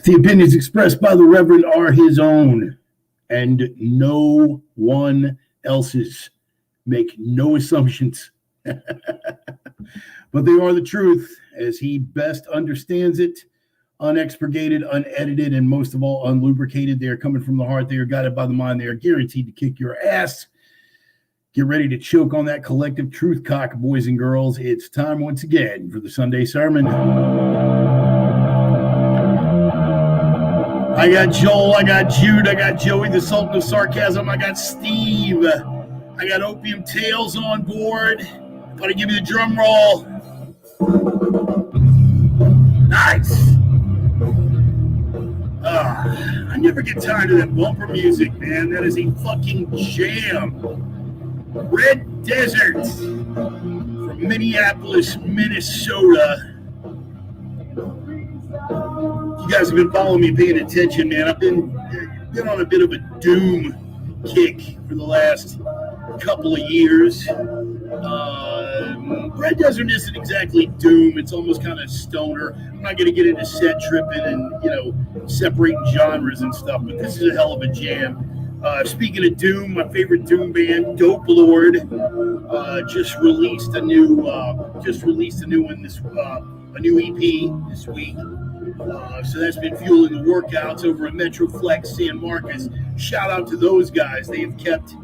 The opinions expressed by the Reverend are his own and no one else's. Make no assumptions. But they are the truth as he best understands it. Unexpurgated, unedited, and most of all, unlubricated. They are coming from the heart. They are guided by the mind. They are guaranteed to kick your ass. Get ready to choke on that collective truth cock, boys and girls. It's time once again for the Sunday sermon. I got Joel, I got Jude, I got Joey, the Sultan of Sarcasm, I got Steve, I got Opium Tales on board. Gotta give me the drum roll. Nice. I never get tired of that bumper music, man. That is a fucking jam. Red Desert from Minneapolis, Minnesota. You guys have been following me, paying attention, man. I've been on a bit of a doom kick for the last couple of years. Red Desert isn't exactly doom. It's almost kind of stoner. I'm not going to get into set tripping and, separating genres and stuff, but this is a hell of a jam. Speaking of doom, my favorite doom band, Dope Lord, just released a new one a new EP this week. So that's been fueling the workouts over at Metroflex San Marcos. Shout out to those guys. They have kept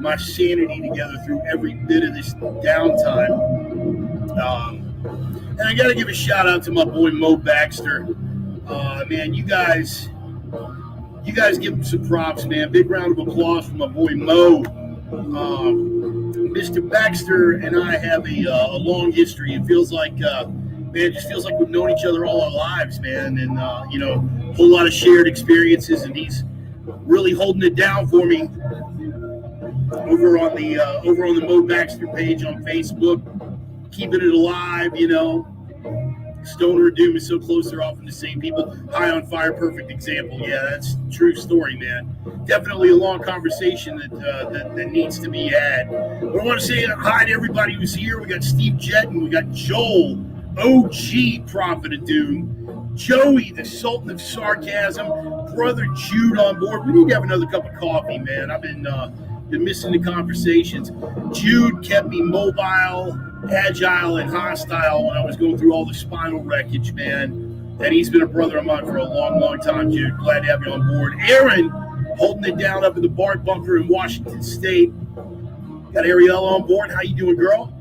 my sanity together through every bit of this downtime. And I got to give a shout out to my boy Mo Baxter. Man, you guys give him some props, man. Big round of applause for my boy Mo. Mr. Baxter and I have a long history. It feels like, it just feels like we've known each other all our lives, man. And, a whole lot of shared experiences. And he's really holding it down for me over on the Mo Baxter page on Facebook. Keeping it alive, Stoner and Doom is so close, they're often the same people. High on Fire, perfect example. Yeah, that's a true story, man. Definitely a long conversation that needs to be had. But I want to say hi to everybody who's here. We got Steve Jetton, we got Joel, OG Prophet of Doom, Joey, the Sultan of Sarcasm, Brother Jude on board. We need to have another cup of coffee, man. I've been missing the conversations. Jude kept me mobile, agile, and hostile when I was going through all the spinal wreckage, man. And he's been a brother of mine for a long, long time, Jude. Glad to have you on board. Aaron, holding it down up in the BART bunker in Washington State. Got Ariella on board. How you doing, girl?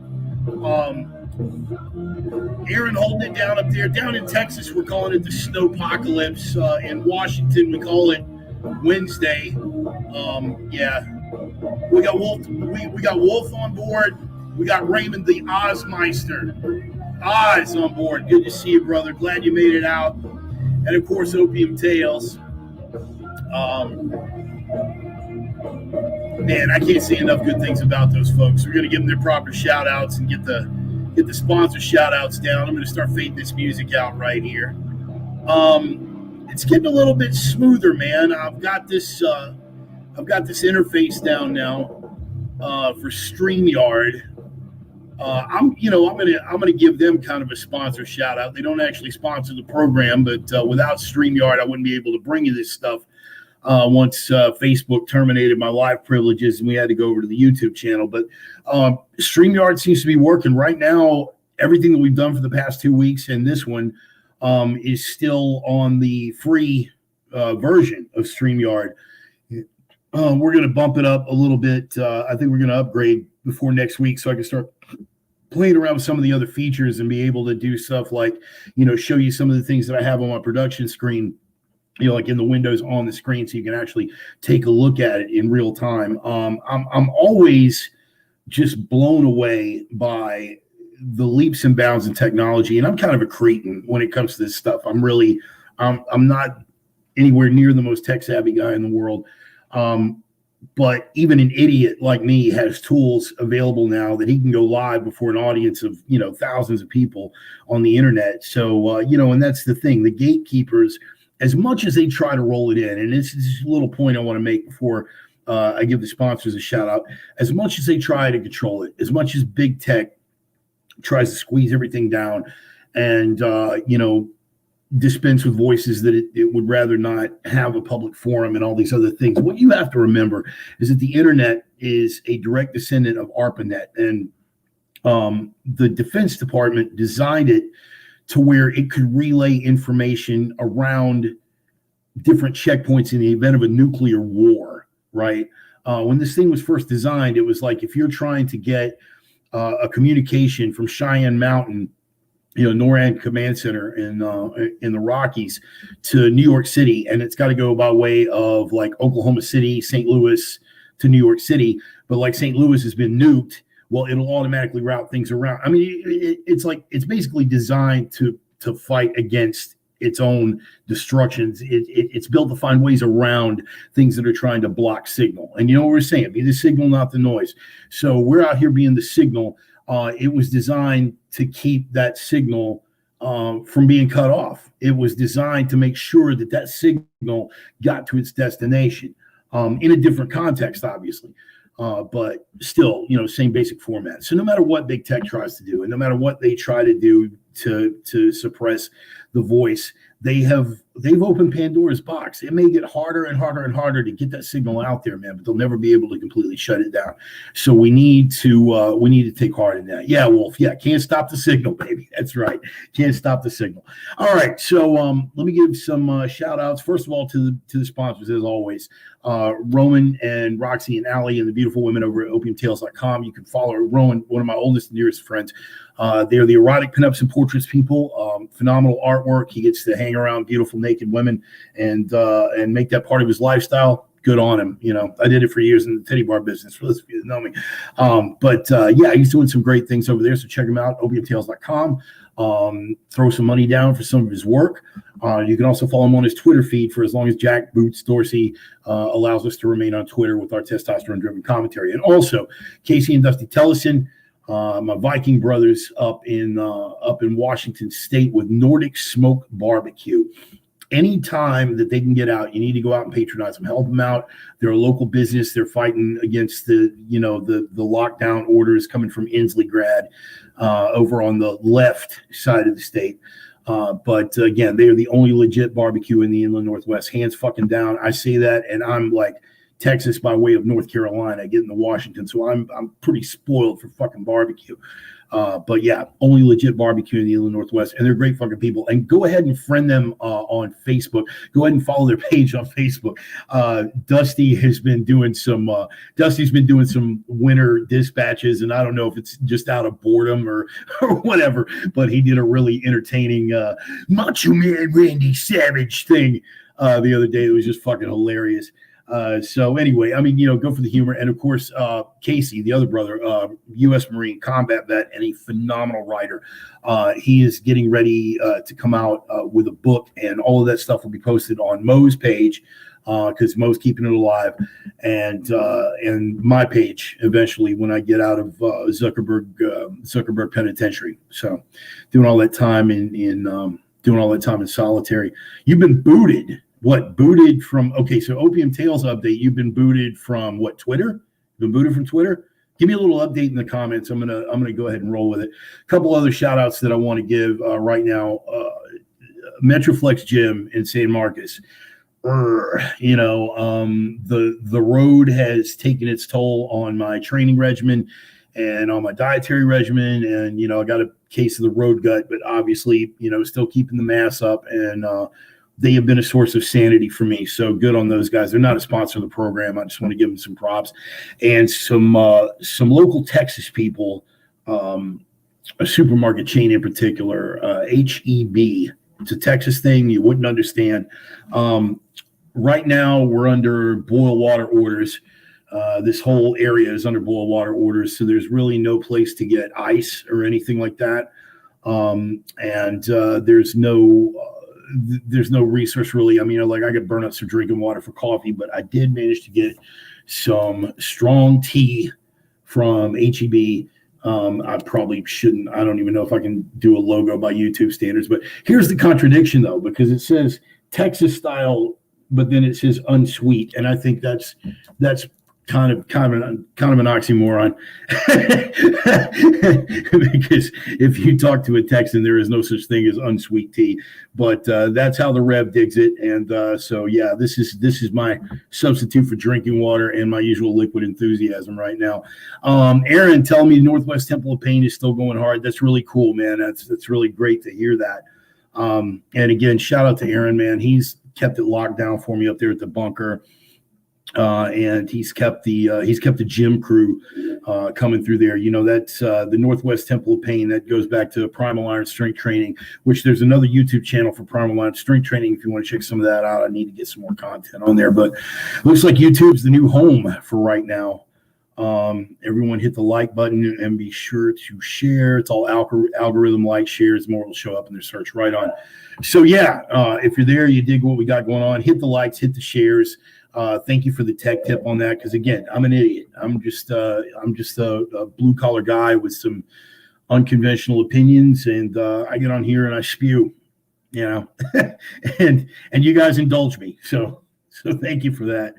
Aaron holding it down up there. Down in Texas, we're calling it the SnowPocalypse. In Washington, we call it Wednesday. We got Wolf. We got Wolf on board. We got Raymond the Ozmeister. Oz on board. Good to see you, brother. Glad you made it out. And of course, Opium Tales. Man, I can't say enough good things about those folks. We're gonna give them their proper shout outs and get the sponsor shout outs down. I'm gonna start fading this music out right here. It's getting a little bit smoother, man. I've got this interface down now for StreamYard. I'm gonna give them kind of a sponsor shout out. They don't actually sponsor the program, but without StreamYard, I wouldn't be able to bring you this stuff. Once Facebook terminated my live privileges and we had to go over to the YouTube channel, but StreamYard seems to be working right now. Everything that we've done for the past 2 weeks and this one is still on the free version of StreamYard. We're going to bump it up a little bit. I think we're going to upgrade before next week so I can start playing around with some of the other features and be able to do stuff like, show you some of the things that I have on my production screen, like in the windows on the screen so you can actually take a look at it in real time. I'm always just blown away by the leaps and bounds in technology. And I'm kind of a cretin when it comes to this stuff. I'm not anywhere near the most tech savvy guy in the world. But even an idiot like me has tools available now that he can go live before an audience of, thousands of people on the internet. So, and that's the thing, the gatekeepers, as much as they try to roll it in, and this is a little point I want to make before I give the sponsors a shout out, as much as they try to control it, as much as big tech tries to squeeze everything down and, dispense with voices that it would rather not have a public forum and all these other things. What you have to remember is that the internet is a direct descendant of ARPANET, and the Defense Department designed it to where it could relay information around different checkpoints in the event of a nuclear war, right? When this thing was first designed, it was like if you're trying to get a communication from Cheyenne Mountain, NORAD Command Center in the Rockies to New York City, and it's got to go by way of like Oklahoma City, St. Louis to New York City, but like St. Louis has been nuked, well, it'll automatically route things around. I mean, it's like it's basically designed to fight against its own destructions. It's built to find ways around things that are trying to block signal. And you know what we're saying? Be the signal, not the noise. So we're out here being the signal. It was designed to keep that signal from being cut off. It was designed to make sure that that signal got to its destination in a different context, obviously. But still, same basic format. So no matter what big tech tries to do, and no matter what they try to do to suppress the voice, they've opened Pandora's box. It may get harder and harder and harder to get that signal out there, man, but they'll never be able to completely shut it down. So we need to take heart in that. Yeah, Wolf. Yeah, can't stop the signal, baby. That's right. Can't stop the signal. All right. So let me give some shout outs. First of all, to the sponsors, as always, Roman and Roxy and Allie and the beautiful women over at opiumtales.com. You can follow Roman, one of my oldest and dearest friends. They're the erotic pinups and portraits people. Phenomenal artwork. He gets to hang around beautiful naked women and make that part of his lifestyle. Good on him. I did it for years in the teddy bar business, for those of you that know me. But he's doing some great things over there. So check him out, opiumtales.com. Throw some money down for some of his work. You can also follow him on his Twitter feed for as long as Jack Boots Dorsey allows us to remain on Twitter with our testosterone-driven commentary. And also, Casey and Dusty Tellison, my Viking brothers up in Washington State with Nordic Smoke Barbecue. Anytime that they can get out, you need to go out and patronize them, help them out. They're a local business. They're fighting against the lockdown orders coming from Inslee grad over on the left side of the state. But again, they are the only legit barbecue in the Inland Northwest. Hands fucking down. I say that, and I'm like Texas by way of North Carolina, getting to Washington, so I'm pretty spoiled for fucking barbecue. But yeah, only legit barbecue in the Inland Northwest, and they're great fucking people. And go ahead and friend them on Facebook. Go ahead and follow their page on Facebook. Dusty's been doing some winter dispatches, and I don't know if it's just out of boredom or whatever, but he did a really entertaining Macho Man Randy Savage thing the other day. It was just fucking hilarious. So anyway, I mean, go for the humor. And of course, Casey, the other brother, U.S. Marine combat vet and a phenomenal writer. He is getting ready to come out with a book, and all of that stuff will be posted on Mo's page because Mo's keeping it alive, and my page eventually when I get out of Zuckerberg Penitentiary. So doing all that time in solitary. You've been booted. What, booted from? Okay, so Opium Tales update. You've been booted from what? Twitter? You've been booted from Twitter? Give me a little update in the comments. I'm gonna go ahead and roll with it. A couple other shout outs that I want to give right now. Metroflex Gym in San Marcos. The road has taken its toll on my training regimen and on my dietary regimen, and I got a case of the road gut, but obviously still keeping the mass up, and they have been a source of sanity for me. So good on those guys. They're not a sponsor of the program. I just want to give them some props. And some local Texas people, a supermarket chain in particular, HEB. It's a Texas thing. You wouldn't understand. Right now, we're under boil water orders. This whole area is under boil water orders. So there's really no place to get ice or anything like that. There's no resource really. I mean, I could burn up some drinking water for coffee, but I did manage to get some strong tea from HEB. I probably shouldn't. I don't even know if I can do a logo by YouTube standards, but here's the contradiction though, because it says Texas style, but then it says unsweet. And I think that's kind of an oxymoron. Because if you talk to a Texan, there is no such thing as unsweet tea, but that's how the Rev digs it. And so yeah, this is my substitute for drinking water and my usual liquid enthusiasm right now. Aaron, tell me Northwest Temple of Pain is still going hard. That's really cool, man. That's really great to hear that. And again, shout out to Aaron, man. He's kept it locked down for me up there at the bunker. And he's kept the gym crew coming through there. You know, that's the Northwest Temple of Pain. That goes back to Primal Iron Strength Training, which there's another YouTube channel for Primal Iron Strength Training. If you want to check some of that out, I need to get some more content on there. But looks like YouTube's the new home for right now. Everyone hit the like button and be sure to share. It's all algorithm like shares. More will show up in their search right on. So yeah, if you're there, you dig what we got going on, hit the likes, hit the shares. Thank you for the tech tip on that. Cause again, I'm an idiot. I'm just a blue collar guy with some unconventional opinions. And, I get on here and I spew, you know, and you guys indulge me. So thank you for that.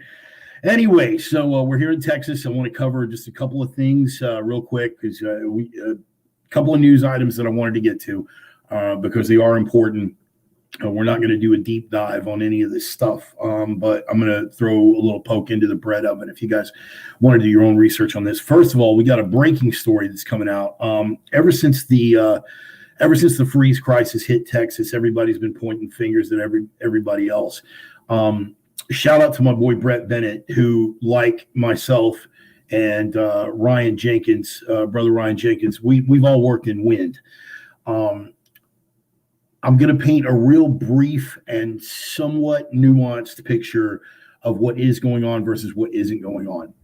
Anyway, so we're here in Texas. I want to cover just a couple of things real quick because a couple of news items that I wanted to get to because they are important. We're not going to do a deep dive on any of this stuff, but I'm going to throw a little poke into the bread oven if you guys want to do your own research on this. First of all, we got a breaking story that's coming out. Ever since the freeze crisis hit Texas, everybody's been pointing fingers at everybody else. Shout out to my boy Brett Bennett, who, like myself and Ryan Jenkins, brother Ryan Jenkins, we've all worked in wind. I'm going to paint a real brief and somewhat nuanced picture of what is going on versus what isn't going on.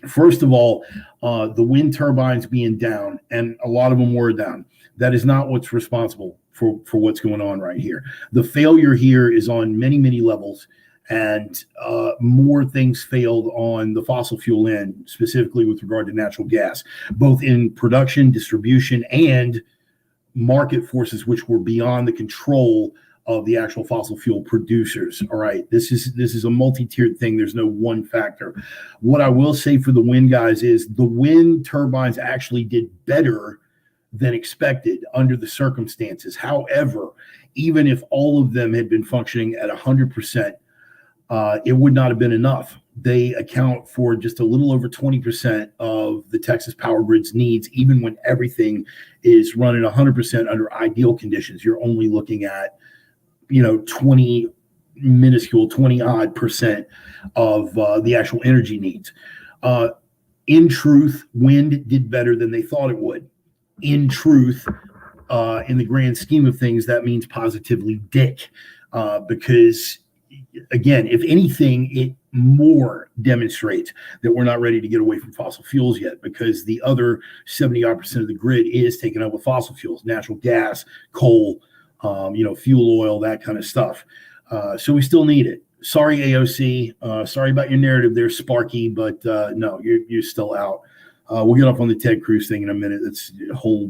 First of all, the wind turbines being down, and a lot of them were down. That is not what's responsible for what's going on right here. The failure here is on many, many levels. And more things failed on the fossil fuel end, specifically with regard to natural gas, both in production, distribution, and market forces, which were beyond the control of the actual fossil fuel producers. All right, this is a multi-tiered thing. There's no one factor. What I will say for the wind guys is the wind turbines actually did better than expected under the circumstances. However, even if all of them had been functioning at 100%, it would not have been enough. They account for just a little over 20% of the Texas power grid's needs, even when everything is running 100% under ideal conditions. You're only looking at, 20 odd percent of the actual energy needs. In truth, wind did better than they thought it would. In truth, in the grand scheme of things, that means positively dick, because again, if anything, it more demonstrates that we're not ready to get away from fossil fuels yet, because the other 70% of the grid is taken up with fossil fuels, natural gas, coal, fuel oil, that kind of stuff. So we still need it. Sorry, AOC. Sorry about your narrative there, Sparky, but no, you're still out. We'll get off on the Ted Cruz thing in a minute. It's a whole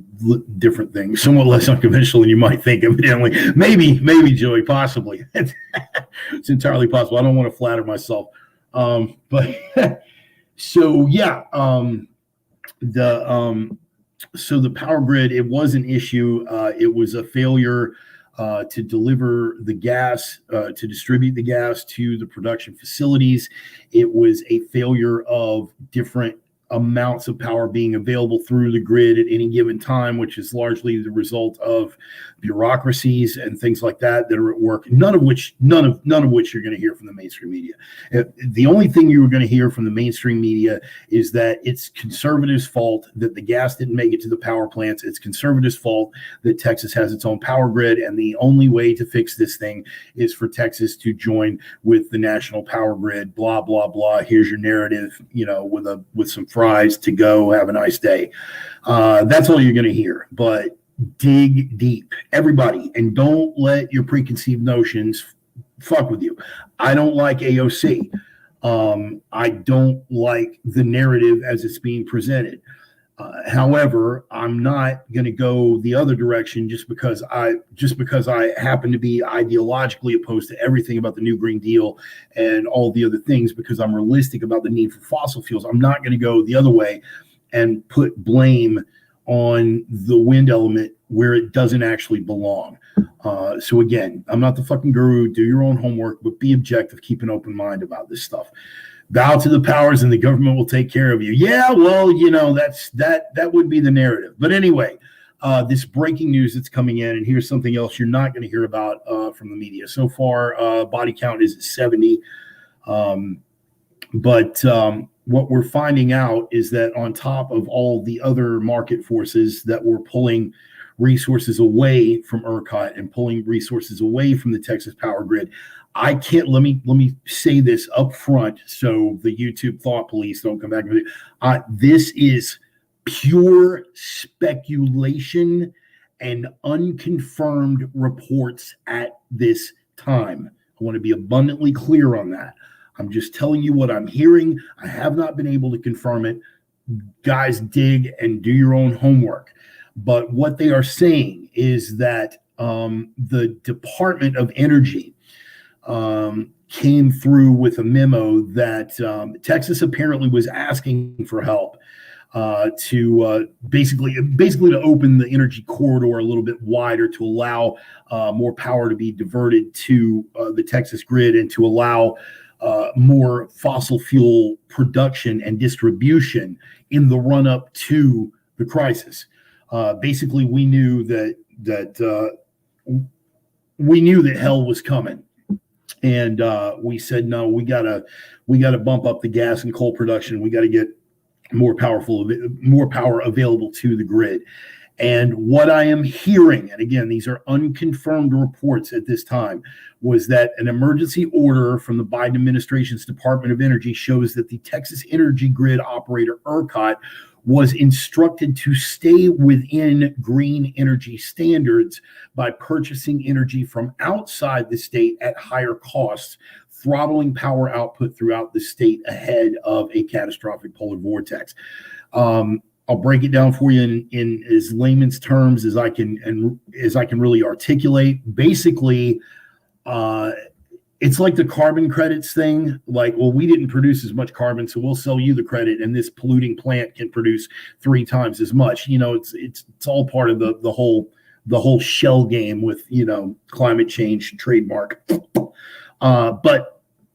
different thing, somewhat less unconventional than you might think, evidently. Maybe, Joey, possibly. It's entirely possible. I don't want to flatter myself. But so, yeah, so the power grid, it was an issue. It was a failure to deliver the gas, to distribute the gas to the production facilities. It was a failure of different amounts of power being available through the grid at any given time, which is largely the result of bureaucracies and things like that are at work. None of which you're going to hear from the mainstream media. The only thing you were going to hear from the mainstream media is that it's conservatives' fault that the gas didn't make it to the power plants. It's conservatives' fault that Texas has its own power grid, and the only way to fix this thing is for Texas to join with the national power grid. Blah blah blah. Here's your narrative. With some fries to go. Have a nice day. That's all you're going to hear. But dig deep, everybody, and don't let your preconceived notions fuck with you. I don't like AOC. I don't like the narrative as it's being presented. However, I'm not going to go the other direction just because I happen to be ideologically opposed to everything about the New Green Deal and all the other things, because I'm realistic about the need for fossil fuels. I'm not going to go the other way and put blame on the wind element where it doesn't actually belong. So again, I'm not the fucking guru. Do your own homework, but be objective. Keep an open mind about this stuff. Bow to the powers and the government will take care of you. Yeah, well, that would be the narrative. But anyway, this breaking news that's coming in, and here's something else you're not going to hear about from the media. So far, body count is at 70. But what we're finding out is that on top of all the other market forces that were pulling resources away from ERCOT and pulling resources away from the Texas power grid, I can't. Let me say this up front so the YouTube thought police don't come back with it. This is pure speculation and unconfirmed reports at this time. I want to be abundantly clear on that. I'm just telling you what I'm hearing. I have not been able to confirm it. Guys, dig and do your own homework. But what they are saying is that the Department of Energy came through with a memo that Texas apparently was asking for help to basically to open the energy corridor a little bit wider to allow more power to be diverted to the Texas grid and to allow more fossil fuel production and distribution in the run up to the crisis. Basically, we knew that hell was coming. And we said, no, we gotta bump up the gas and coal production. We got to get more power available to the grid. And what I am hearing, and again, these are unconfirmed reports at this time, was that an emergency order from the Biden administration's Department of Energy shows that the Texas energy grid operator ERCOT was instructed to stay within green energy standards by purchasing energy from outside the state at higher costs, throttling power output throughout the state ahead of a catastrophic polar vortex. I'll break it down for you in as layman's terms as I can really articulate. Basically, it's like the carbon credits thing. Like, well, we didn't produce as much carbon, so we'll sell you the credit, and this polluting plant can produce 3 times as much. It's all part of the whole shell game with climate change trademark. But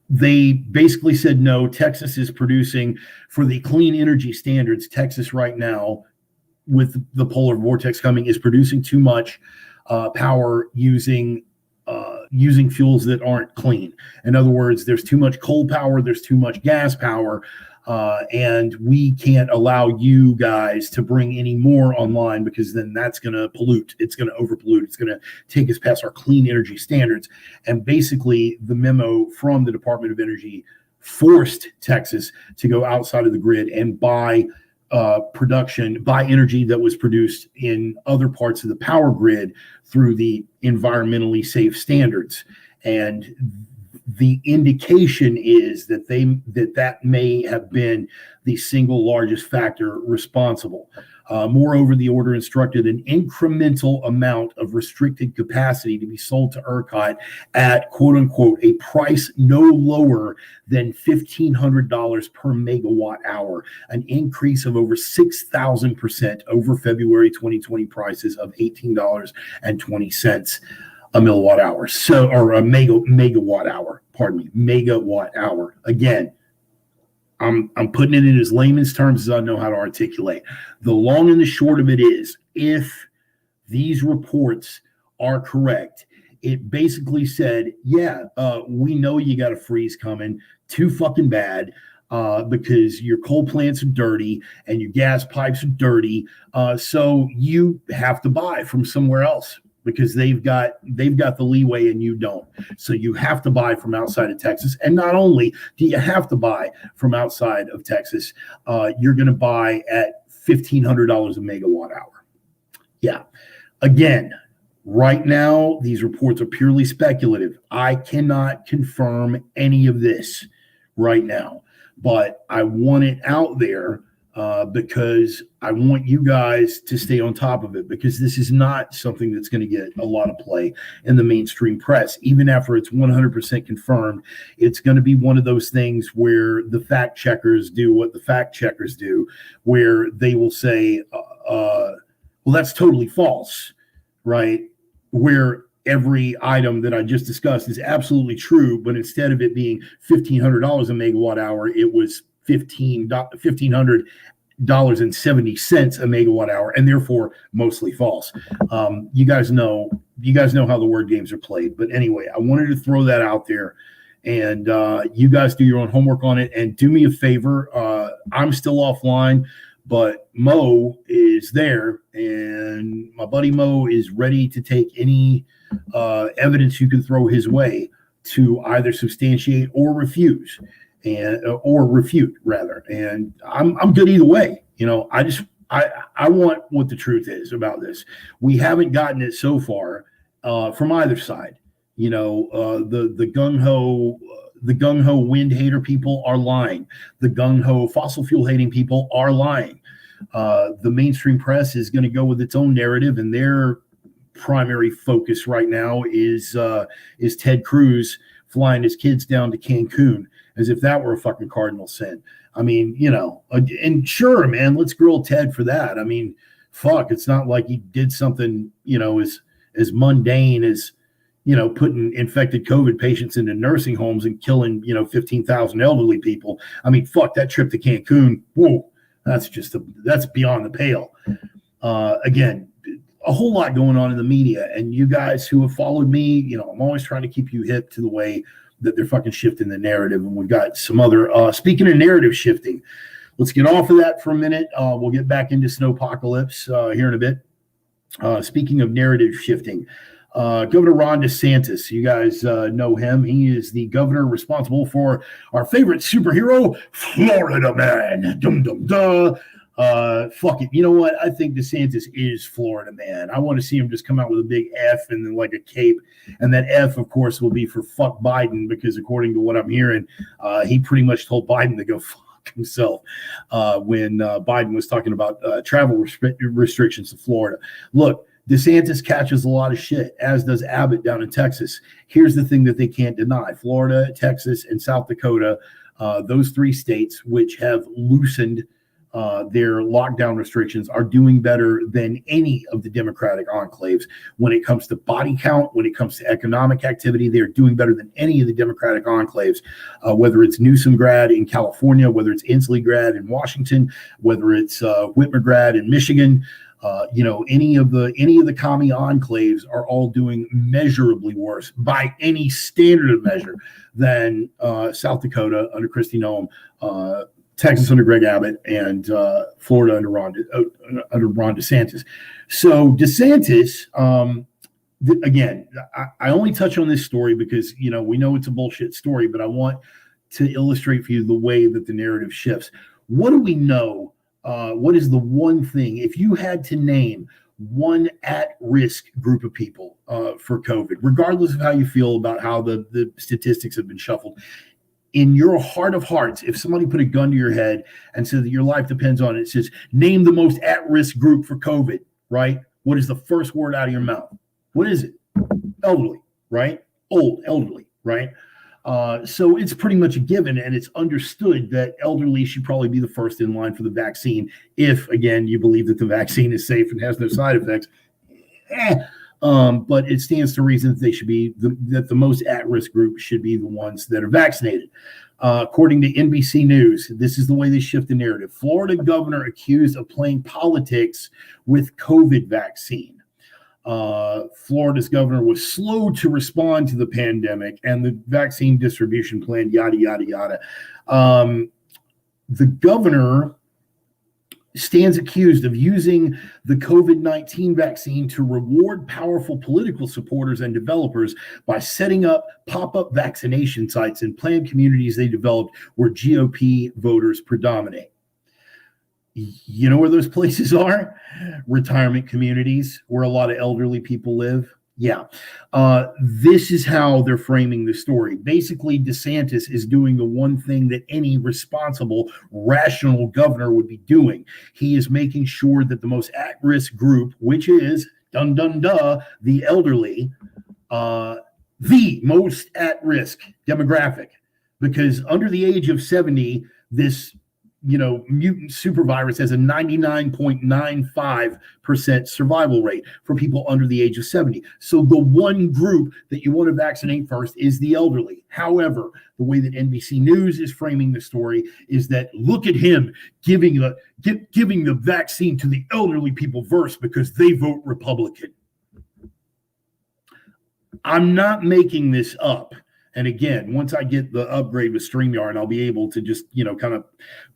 they basically said, no, Texas is producing for the clean energy standards. Texas right now, with the polar vortex coming, is producing too much power using fuels that aren't clean. In other words, there's too much coal power, there's too much gas power, and we can't allow you guys to bring any more online, because then that's going to pollute. It's going to overpollute. It's going to take us past our clean energy standards. And basically, the memo from the Department of Energy forced Texas to go outside of the grid and buy energy that was produced in other parts of the power grid through the environmentally safe standards. And the indication is that that may have been the single largest factor responsible. Moreover, the order instructed an incremental amount of restricted capacity to be sold to ERCOT at, quote unquote, a price no lower than $1,500 per megawatt hour, an increase of over 6,000% over February 2020 prices of $18.20 a milliwatt hour. So, or a megawatt hour, pardon me, megawatt hour. Again, I'm putting it in as layman's terms as I know how to articulate. The long and the short of it is, if these reports are correct, it basically said, yeah, we know you got a freeze coming, too fucking bad, because your coal plants are dirty and your gas pipes are dirty, so you have to buy from somewhere else, because they've got the leeway and you don't. So you have to buy from outside of Texas. And not only do you have to buy from outside of Texas, you're going to buy at $1,500 a megawatt hour. Yeah. Again, right now, these reports are purely speculative. I cannot confirm any of this right now, but I want it out there because I want you guys to stay on top of it, because this is not something that's going to get a lot of play in the mainstream press. Even after it's 100% confirmed, it's going to be one of those things where the fact checkers do what the fact checkers do, where they will say, well, that's totally false, right? Where every item that I just discussed is absolutely true, but instead of it being $1,500 a megawatt hour, it was $1,500.70 a megawatt hour, and therefore mostly false. You guys know how the word games are played. But anyway, I wanted to throw that out there, and you guys do your own homework on it. And do me a favor, I'm still offline, but Mo is there, and my buddy Mo is ready to take any evidence you can throw his way to either substantiate or refute, rather. And I'm good either way. I want what the truth is about this. We haven't gotten it so far from either side. The gung ho wind hater people are lying. The gung ho fossil fuel hating people are lying. The mainstream press is going to go with its own narrative, and their primary focus right now is Ted Cruz flying his kids down to Cancun, as if that were a fucking cardinal sin. I mean, and sure, man, let's grill Ted for that. I mean, fuck, it's not like he did something, as mundane as, putting infected COVID patients into nursing homes and killing, 15,000 elderly people. I mean, fuck, that trip to Cancun, whoa, that's beyond the pale. Again, a whole lot going on in the media, and you guys who have followed me, I'm always trying to keep you hip to the way that they're fucking shifting the narrative. And we've got some other, speaking of narrative shifting, let's get off of that for a minute. We'll get back into SnowPocalypse here in a bit. Speaking of narrative shifting, Governor Ron DeSantis, you guys know him. He is the governor responsible for our favorite superhero, Florida Man. Dum dum duh. Fuck it. You know what? I think DeSantis is Florida Man. I want to see him just come out with a big F and then like a cape. And that F, of course, will be for fuck Biden, because according to what I'm hearing, he pretty much told Biden to go fuck himself when Biden was talking about travel restrictions to Florida. Look, DeSantis catches a lot of shit, as does Abbott down in Texas. Here's the thing that they can't deny. Florida, Texas, and South Dakota, those three states which have loosened their lockdown restrictions, are doing better than any of the Democratic enclaves. When it comes to body count, when it comes to economic activity, they're doing better than any of the Democratic enclaves, whether it's Newsom grad in California, whether it's Inslee grad in Washington, whether it's Whitmer grad in Michigan. Any of the commie enclaves are all doing measurably worse by any standard of measure than South Dakota under Kristi Noem, Texas under Greg Abbott, and Florida under Ron DeSantis. So DeSantis, again, I only touch on this story because, we know it's a bullshit story, but I want to illustrate for you the way that the narrative shifts. What do we know? What is the one thing, if you had to name one at-risk group of people for COVID, regardless of how you feel about how the statistics have been shuffled, in your heart of hearts, if somebody put a gun to your head and said that your life depends on it, it says, name the most at-risk group for COVID, right? What is the first word out of your mouth? What is it? Elderly, right? Old, elderly, right? So it's pretty much a given, and it's understood that elderly should probably be the first in line for the vaccine if, again, you believe that the vaccine is safe and has no side effects. But it stands to reason that they should be that the most at-risk group should be the ones that are vaccinated. According to NBC News, this is the way they shift the narrative. Florida governor accused of playing politics with COVID vaccine. Florida's governor was slow to respond to the pandemic and the vaccine distribution plan, yada, yada, yada. The governor stands accused of using the COVID-19 vaccine to reward powerful political supporters and developers by setting up pop-up vaccination sites in planned communities they developed where GOP voters predominate. You know where those places are? Retirement communities where a lot of elderly people live. Yeah. This is how they're framing the story. Basically, DeSantis is doing the one thing that any responsible, rational governor would be doing. He is making sure that the most at-risk group, which is, dun dun duh, the elderly, the most at-risk demographic, because under the age of 70, this mutant supervirus has a 99.95% survival rate for people under the age of 70. So the one group that you want to vaccinate first is the elderly. However, the way that NBC News is framing the story is that look at him giving the vaccine to the elderly people first because they vote Republican. I'm not making this up. And again, once I get the upgrade with StreamYard, I'll be able to just, kind of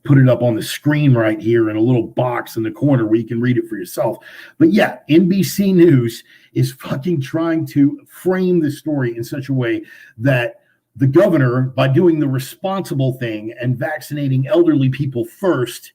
put it up on the screen right here in a little box in the corner where you can read it for yourself. But yeah, NBC News is fucking trying to frame the story in such a way that the governor, by doing the responsible thing and vaccinating elderly people first,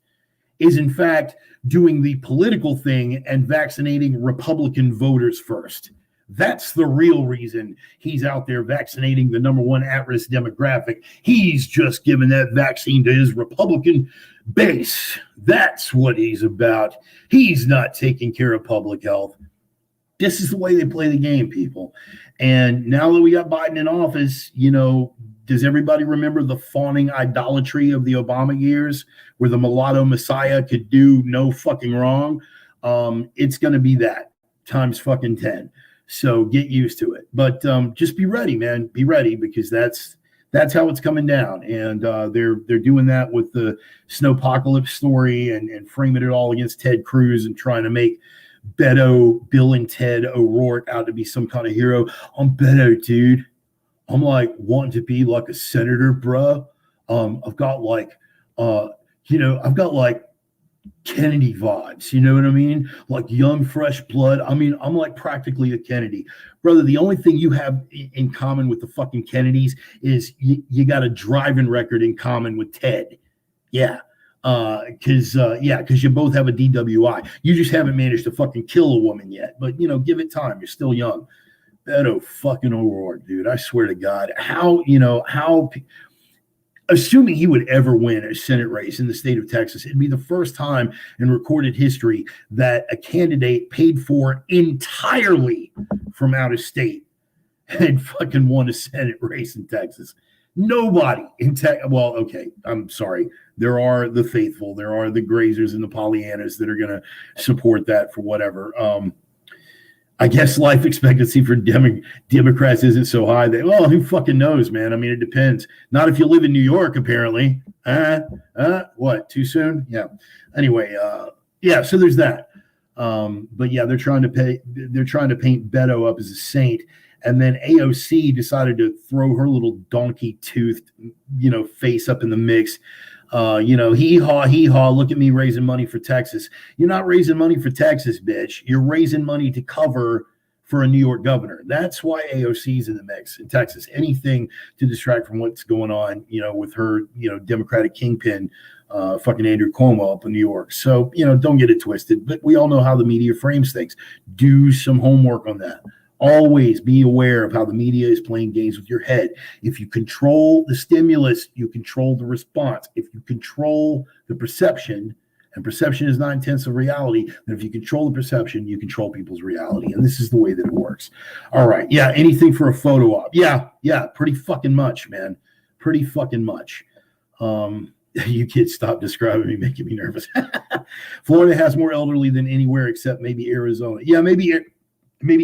is in fact doing the political thing and vaccinating Republican voters first. That's the real reason he's out there vaccinating the number one at-risk demographic. He's just giving that vaccine to his Republican base. That's what he's about. He's not taking care of public health. This is the way they play the game, people. And now that we got Biden in office, does everybody remember the fawning idolatry of the Obama years where the mulatto messiah could do no fucking wrong? It's going to be that times fucking 10. So get used to it, but just be ready, man. Be ready because that's how it's coming down, and they're doing that with the SnowPocalypse story and framing it all against Ted Cruz and trying to make Bill and Ted O'Rourke out to be some kind of hero. I'm Beto, dude. I'm like wanting to be like a senator, bro. I've got like Kennedy vibes, you know what I mean? Like young, fresh blood. I mean, I'm like practically a Kennedy. Brother, the only thing you have in common with the fucking Kennedys is you got a driving record in common with Ted. Yeah. Because you both have a DWI. You just haven't managed to fucking kill a woman yet. But, give it time. You're still young. Beto fucking O'Rourke, dude. I swear to God. Assuming he would ever win a Senate race in the state of Texas, it'd be the first time in recorded history that a candidate paid for entirely from out of state had fucking won a Senate race in Texas. Nobody in Texas. Well, okay, I'm sorry. There are the faithful. There are the grazers and the Pollyannas that are going to support that for whatever. I guess life expectancy for Democrats isn't so high. Who fucking knows, man? I mean, it depends. Not if you live in New York, apparently. What? Too soon? Yeah. Anyway, so there's that. But yeah, they're trying to paint Beto up as a saint. And then AOC decided to throw her little donkey-toothed, face up in the mix. Hee-haw, look at me raising money for Texas. You're not raising money for Texas, bitch. You're raising money to cover for a New York governor. That's why AOC's in the mix in Texas. Anything to distract from what's going on, with her, Democratic kingpin, fucking Andrew Cuomo up in New York. So, don't get it twisted. But we all know how the media frames things. Do some homework on that. Always be aware of how the media is playing games with your head. If you control the stimulus, you control the response. If you control the perception, and perception is 9/10 of reality, then if you control the perception, you control people's reality. And this is the way that it works. All right. Yeah. Anything for a photo op. Yeah. Pretty fucking much, man. Pretty fucking much. You kids stop describing me, making me nervous. Florida has more elderly than anywhere except maybe Arizona. Yeah, maybe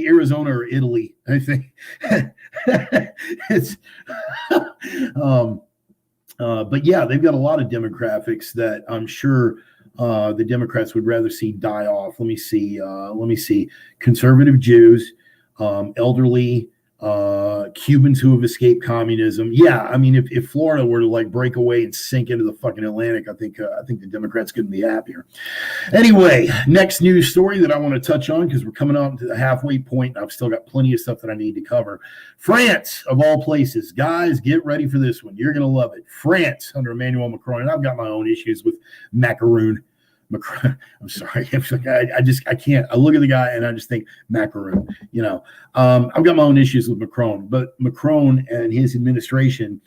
Arizona or Italy, I think. It's, but yeah, they've got a lot of demographics that I'm sure the Democrats would rather see die off. Let me see. Conservative Jews, elderly, Cubans who have escaped communism. Yeah, I mean, if Florida were to like break away and sink into the fucking Atlantic, I think the Democrats couldn't be happier. Anyway, next news story that I want to touch on because we're coming on to the halfway point. And I've still got plenty of stuff that I need to cover. France, of all places, guys, get ready for this one. You're gonna love it. France under Emmanuel Macron, and I've got my own issues with macaroon. Macron. I'm sorry. I can't. I look at the guy and I just think macaroon. I've got my own issues with Macron, but Macron and his administration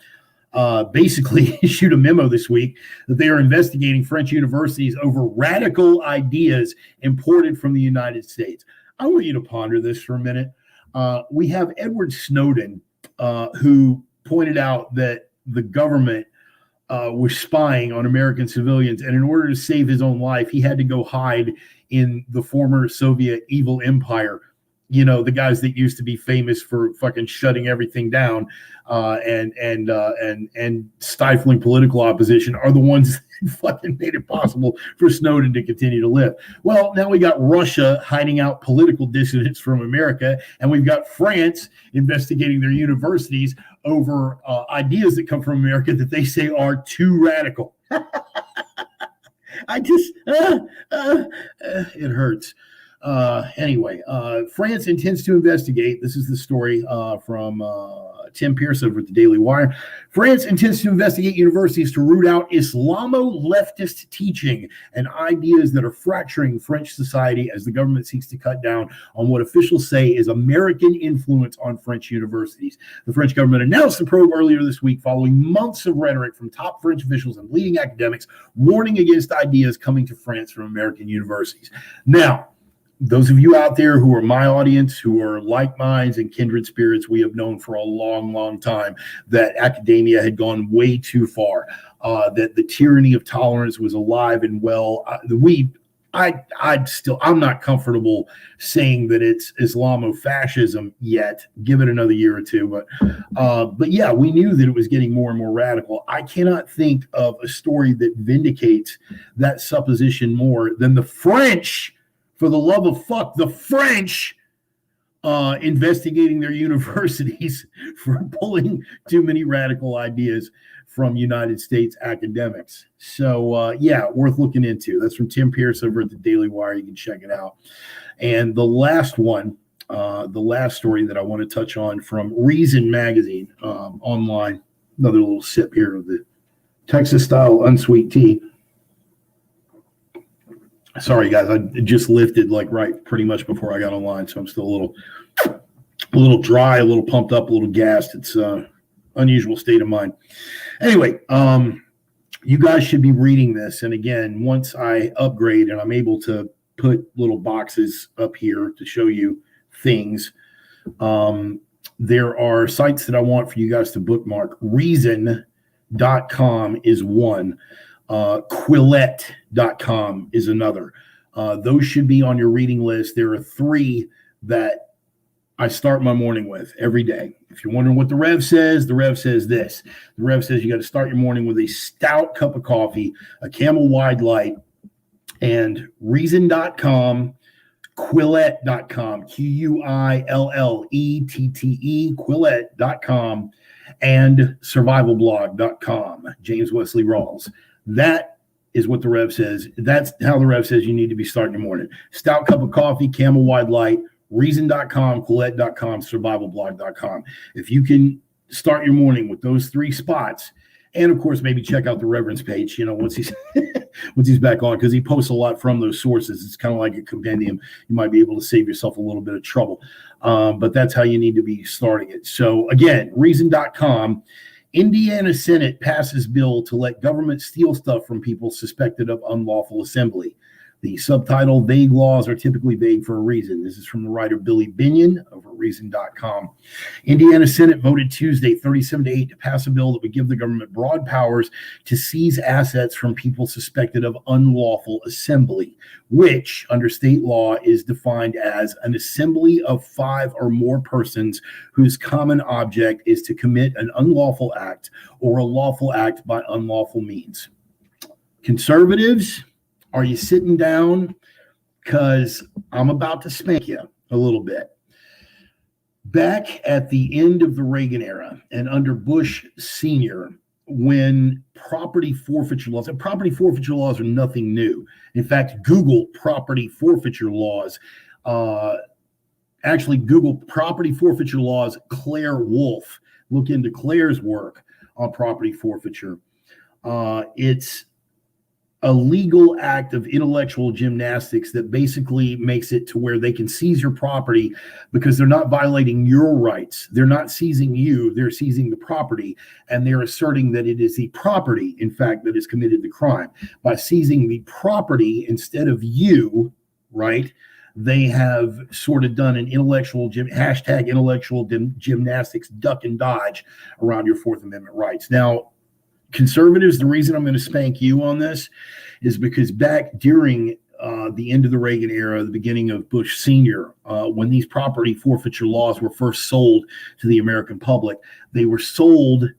basically issued a memo this week that they are investigating French universities over radical ideas imported from the United States. I want you to ponder this for a minute. We have Edward Snowden, who pointed out that the government was spying on American civilians, and in order to save his own life, he had to go hide in the former Soviet evil empire. The guys that used to be famous for fucking shutting everything down and stifling political opposition are the ones that fucking made it possible for Snowden to continue to live. Well, now we got Russia hiding out political dissidents from America, and we've got France investigating their universities over ideas that come from America that they say are too radical. It hurts. Anyway, France intends to investigate. This is the story from Tim Pierce over at the Daily Wire. France intends to investigate universities to root out Islamo-leftist teaching and ideas that are fracturing French society as the government seeks to cut down on what officials say is American influence on French universities. The French government announced the probe earlier this week following months of rhetoric from top French officials and leading academics warning against ideas coming to France from American universities. Now, those of you out there who are my audience, who are like minds and kindred spirits, we have known for a long, long time that academia had gone way too far, that the tyranny of tolerance was alive and well. I'm not comfortable saying that it's Islamofascism yet. Give it another year or two, but yeah, we knew that it was getting more and more radical. I cannot think of a story that vindicates that supposition more than the French. For the love of fuck, the French investigating their universities for pulling too many radical ideas from United States academics. So, yeah, worth looking into. That's from Tim Pierce over at the Daily Wire. You can check it out. And the last one, the last story that I want to touch on from Reason Magazine online. Another little sip here of the Texas-style unsweet tea. Sorry, guys, I just lifted right pretty much before I got online, so I'm still a little dry, a little pumped up, a little gassed. It's an unusual state of mind. Anyway, you guys should be reading this. And again, once I upgrade and I'm able to put little boxes up here to show you things, there are sites that I want for you guys to bookmark. Reason.com is one. Quillette.com is another. Those should be on your reading list. There are three that I start my morning with every day. If you're wondering what the Rev says, the Rev says this. The Rev says you got to start your morning with a stout cup of coffee, a Camel Wide Light, and Reason.com, Quillette.com, Quillette, Quillette.com, and survivalblog.com, James Wesley Rawls. That is what the Rev says. That's how the Rev says you need to be starting your morning. Stout cup of coffee, Camel Wide Light, Reason.com, Quillette.com, survivalblog.com. If you can start your morning with those three spots, and of course, maybe check out the Reverend's page, once he's once he's back on, because he posts a lot from those sources. It's kind of like a compendium. You might be able to save yourself a little bit of trouble. But that's how you need to be starting it. So again, Reason.com. Indiana Senate passes bill to let government steal stuff from people suspected of unlawful assembly. The subtitle, Vague Laws Are Typically Vague for a Reason. This is from the writer Billy Binion over Reason.com. Indiana Senate voted Tuesday 37-8 to pass a bill that would give the government broad powers to seize assets from people suspected of unlawful assembly, which under state law is defined as an assembly of 5 or more persons whose common object is to commit an unlawful act or a lawful act by unlawful means. Conservatives, are you sitting down? Because I'm about to spank you a little bit. Back at the end of the Reagan era and under Bush Sr., when property forfeiture laws, and property forfeiture laws are nothing new. In fact, Google property forfeiture laws. Actually, Google property forfeiture laws, Claire Wolf. Look into Claire's work on property forfeiture. It's a legal act of intellectual gymnastics that basically makes it to where they can seize your property because they're not violating your rights. They're not seizing you, they're seizing the property, and they're asserting that it is the property, in fact, that has committed the crime. By seizing the property instead of you, right, they have sort of done an intellectual gymnastics duck and dodge around your Fourth Amendment rights. Now, conservatives, the reason I'm going to spank you on this is because back during the end of the Reagan era, the beginning of Bush Sr., when these property forfeiture laws were first sold to the American public, they were sold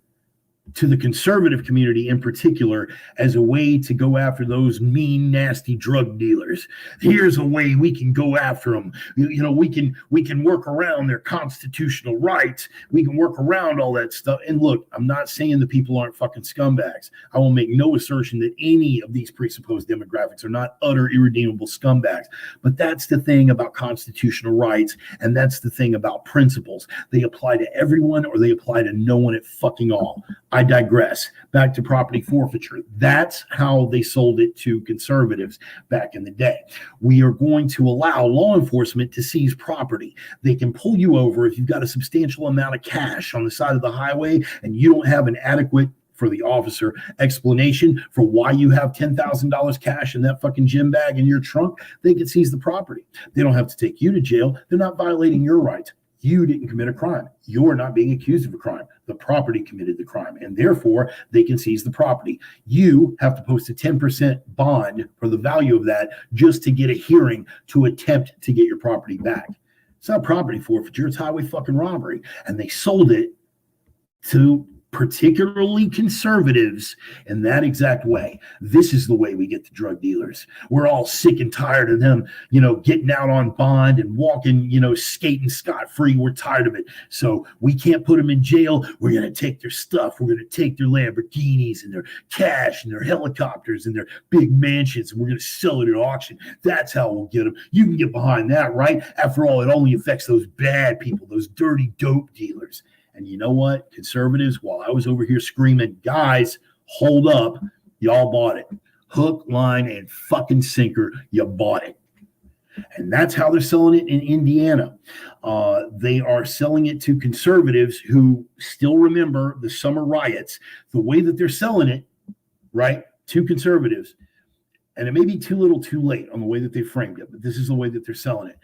to the conservative community in particular as a way to go after those mean, nasty drug dealers. Here's a way we can go after them. You know, we can work around their constitutional rights. We can work around all that stuff. And look, I'm not saying the people aren't fucking scumbags. I will make no assertion that any of these presupposed demographics are not utter irredeemable scumbags. But that's the thing about constitutional rights, and that's the thing about principles. They apply to everyone or they apply to no one at fucking all. I digress. Back to property forfeiture. That's how they sold it to conservatives back in the day. We are going to allow law enforcement to seize property. They can pull you over if you've got a substantial amount of cash on the side of the highway and you don't have an adequate, for the officer, explanation for why you have $10,000 cash in that fucking gym bag in your trunk. They can seize the property. They don't have to take you to jail. They're not violating your rights. You didn't commit a crime. You're not being accused of a crime. The property committed the crime, and therefore they can seize the property. You have to post a 10% bond for the value of that just to get a hearing to attempt to get your property back. It's not property forfeiture. It's highway fucking robbery. And they sold it to particularly conservatives in that exact way. This is the way we get the drug dealers. We're all sick and tired of them, getting out on bond and walking, skating scot-free. We're tired of it. So we can't put them in jail. We're going to take their stuff. We're going to take their Lamborghinis and their cash and their helicopters and their big mansions, and we're going to sell it at auction. That's how we'll get them. You can get behind that, right? After all, it only affects those bad people, those dirty dope dealers. And you know what? Conservatives, while I was over here screaming, guys, hold up, y'all bought it. Hook, line, and fucking sinker, you bought it. And that's how they're selling it in Indiana. They are selling it to conservatives who still remember the summer riots. The way that they're selling it, right, to conservatives, and it may be too little too late on the way that they framed it, but this is the way that they're selling it.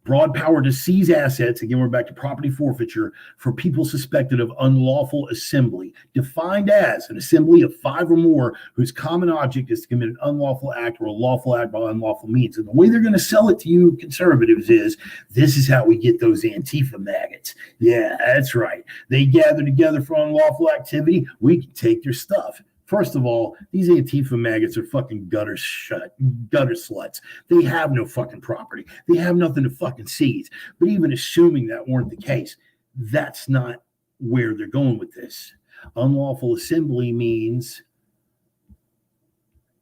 Broad power to seize assets, again, we're back to property forfeiture, for people suspected of unlawful assembly, defined as an assembly of 5 or more whose common object is to commit an unlawful act or a lawful act by unlawful means. And the way they're going to sell it to you conservatives is, this is how we get those Antifa maggots. Yeah, that's right. They gather together for unlawful activity. We can take their stuff. First of all, these Antifa maggots are fucking gutter sluts. They have no fucking property. They have nothing to fucking seize. But even assuming that weren't the case, that's not where they're going with this. Unlawful assembly means,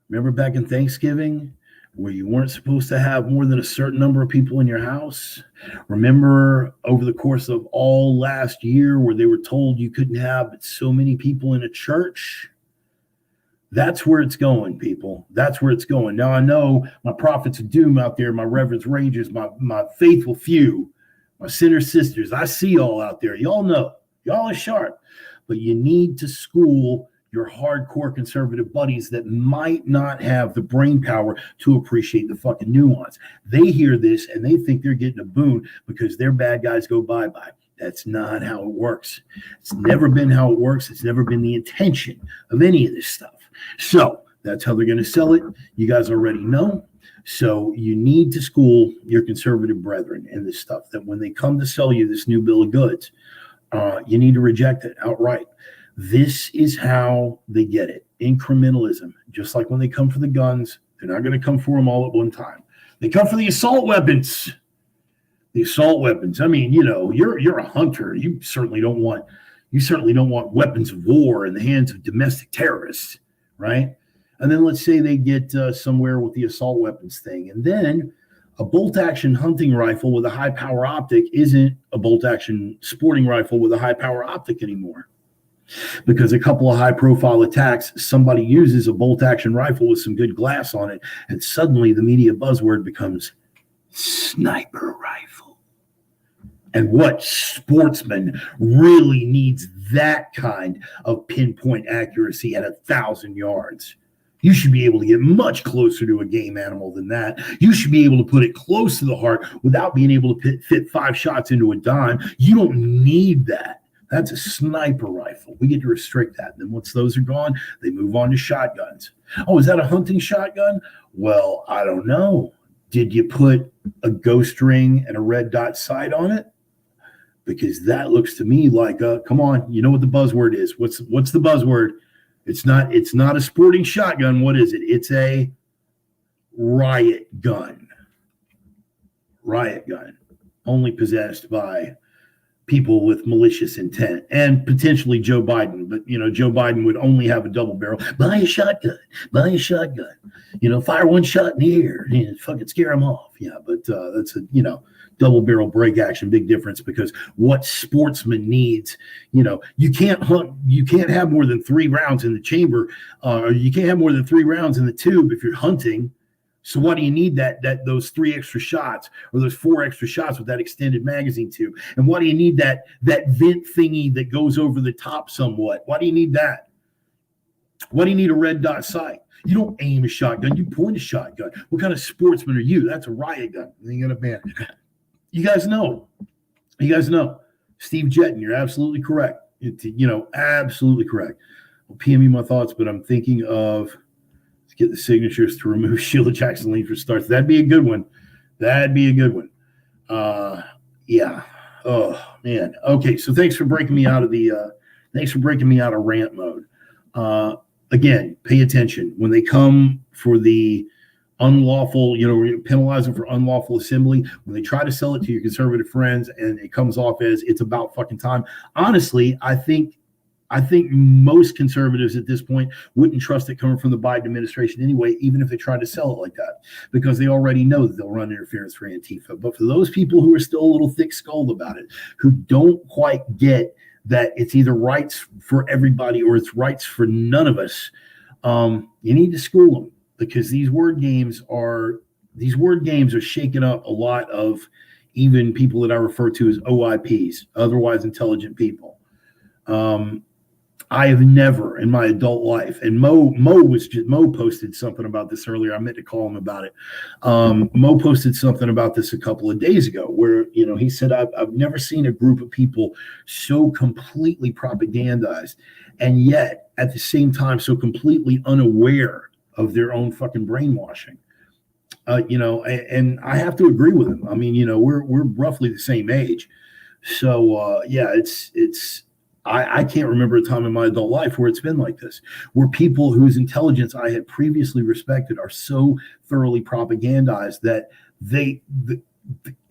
remember back in Thanksgiving where you weren't supposed to have more than a certain number of people in your house? Remember over the course of all last year where they were told you couldn't have so many people in a church? That's where it's going, people. That's where it's going. Now, I know my prophets of doom out there, my reverence rangers, my faithful few, my sinner sisters. I see y'all out there. Y'all know. Y'all are sharp. But you need to school your hardcore conservative buddies that might not have the brain power to appreciate the fucking nuance. They hear this and they think they're getting a boon because their bad guys go bye-bye. That's not how it works. It's never been how it works. It's never been the intention of any of this stuff. So that's how they're going to sell it. You guys already know. So you need to school your conservative brethren in this stuff, that when they come to sell you this new bill of goods, you need to reject it outright. This is how they get it. Incrementalism. Just like when they come for the guns, they're not going to come for them all at one time. They come for the assault weapons. The assault weapons. I mean, you're a hunter. You certainly don't want weapons of war in the hands of domestic terrorists, right? And then let's say they get somewhere with the assault weapons thing, and then a bolt-action hunting rifle with a high-power optic isn't a bolt-action sporting rifle with a high-power optic anymore. because a couple of high-profile attacks, somebody uses a bolt-action rifle with some good glass on it, and suddenly the media buzzword becomes sniper rifle. And what sportsman really needs that kind of pinpoint accuracy at 1,000 yards? You should be able to get much closer to a game animal than that. You should be able to put it close to the heart without being able to fit 5 shots into a dime. You don't need that. That's a sniper rifle. We get to restrict that. Then once those are gone, they move on to shotguns. Oh, is that a hunting shotgun? Well, I don't know. Did you put a ghost ring and a red dot sight on it? Because that looks to me like come on, you know what the buzzword is. What's the buzzword? It's not a sporting shotgun. What is it? It's a riot gun. Riot gun. Only possessed by people with malicious intent and potentially Joe Biden. But, Joe Biden would only have a double barrel. Buy a shotgun. Buy a shotgun. Fire one shot in the air. Fucking scare them off. Yeah, but that's a, double barrel break action, big difference, because what sportsman needs, you can't have more than 3 rounds in the chamber, or you can't have more than 3 rounds in the tube if you're hunting. So why do you need those 3 extra shots or those 4 extra shots with that extended magazine tube? And why do you need that vent thingy that goes over the top somewhat? Why do you need that? Why do you need a red dot sight? You don't aim a shotgun, you point a shotgun. What kind of sportsman are you? That's a riot gun. You got to ban it. You guys know. Steve Jetton, you're absolutely correct. Absolutely correct. Well, PM me my thoughts, but I'm thinking of get the signatures to remove Sheila Jackson Lee for starts. That'd be a good one. Yeah. Oh man. Okay. So thanks for breaking me out of rant mode. Again, pay attention when they come for the unlawful, penalize them for unlawful assembly. When they try to sell it to your conservative friends and it comes off as it's about fucking time. Honestly, I think most conservatives at this point wouldn't trust it coming from the Biden administration anyway, even if they tried to sell it like that, because they already know that they'll run interference for Antifa. But for those people who are still a little thick-skulled about it, who don't quite get that it's either rights for everybody or it's rights for none of us, you need to school them, because these word games are shaking up a lot of even people that I refer to as OIPs, otherwise intelligent people. I have never in my adult life, and Mo posted something about this earlier. I meant to call him about it. Mo posted something about this a couple of days ago where, he said, I've never seen a group of people so completely propagandized and yet at the same time so completely unaware of their own fucking brainwashing. And I have to agree with him. I mean, we're roughly the same age. So, I can't remember a time in my adult life where it's been like this, where people whose intelligence I had previously respected are so thoroughly propagandized that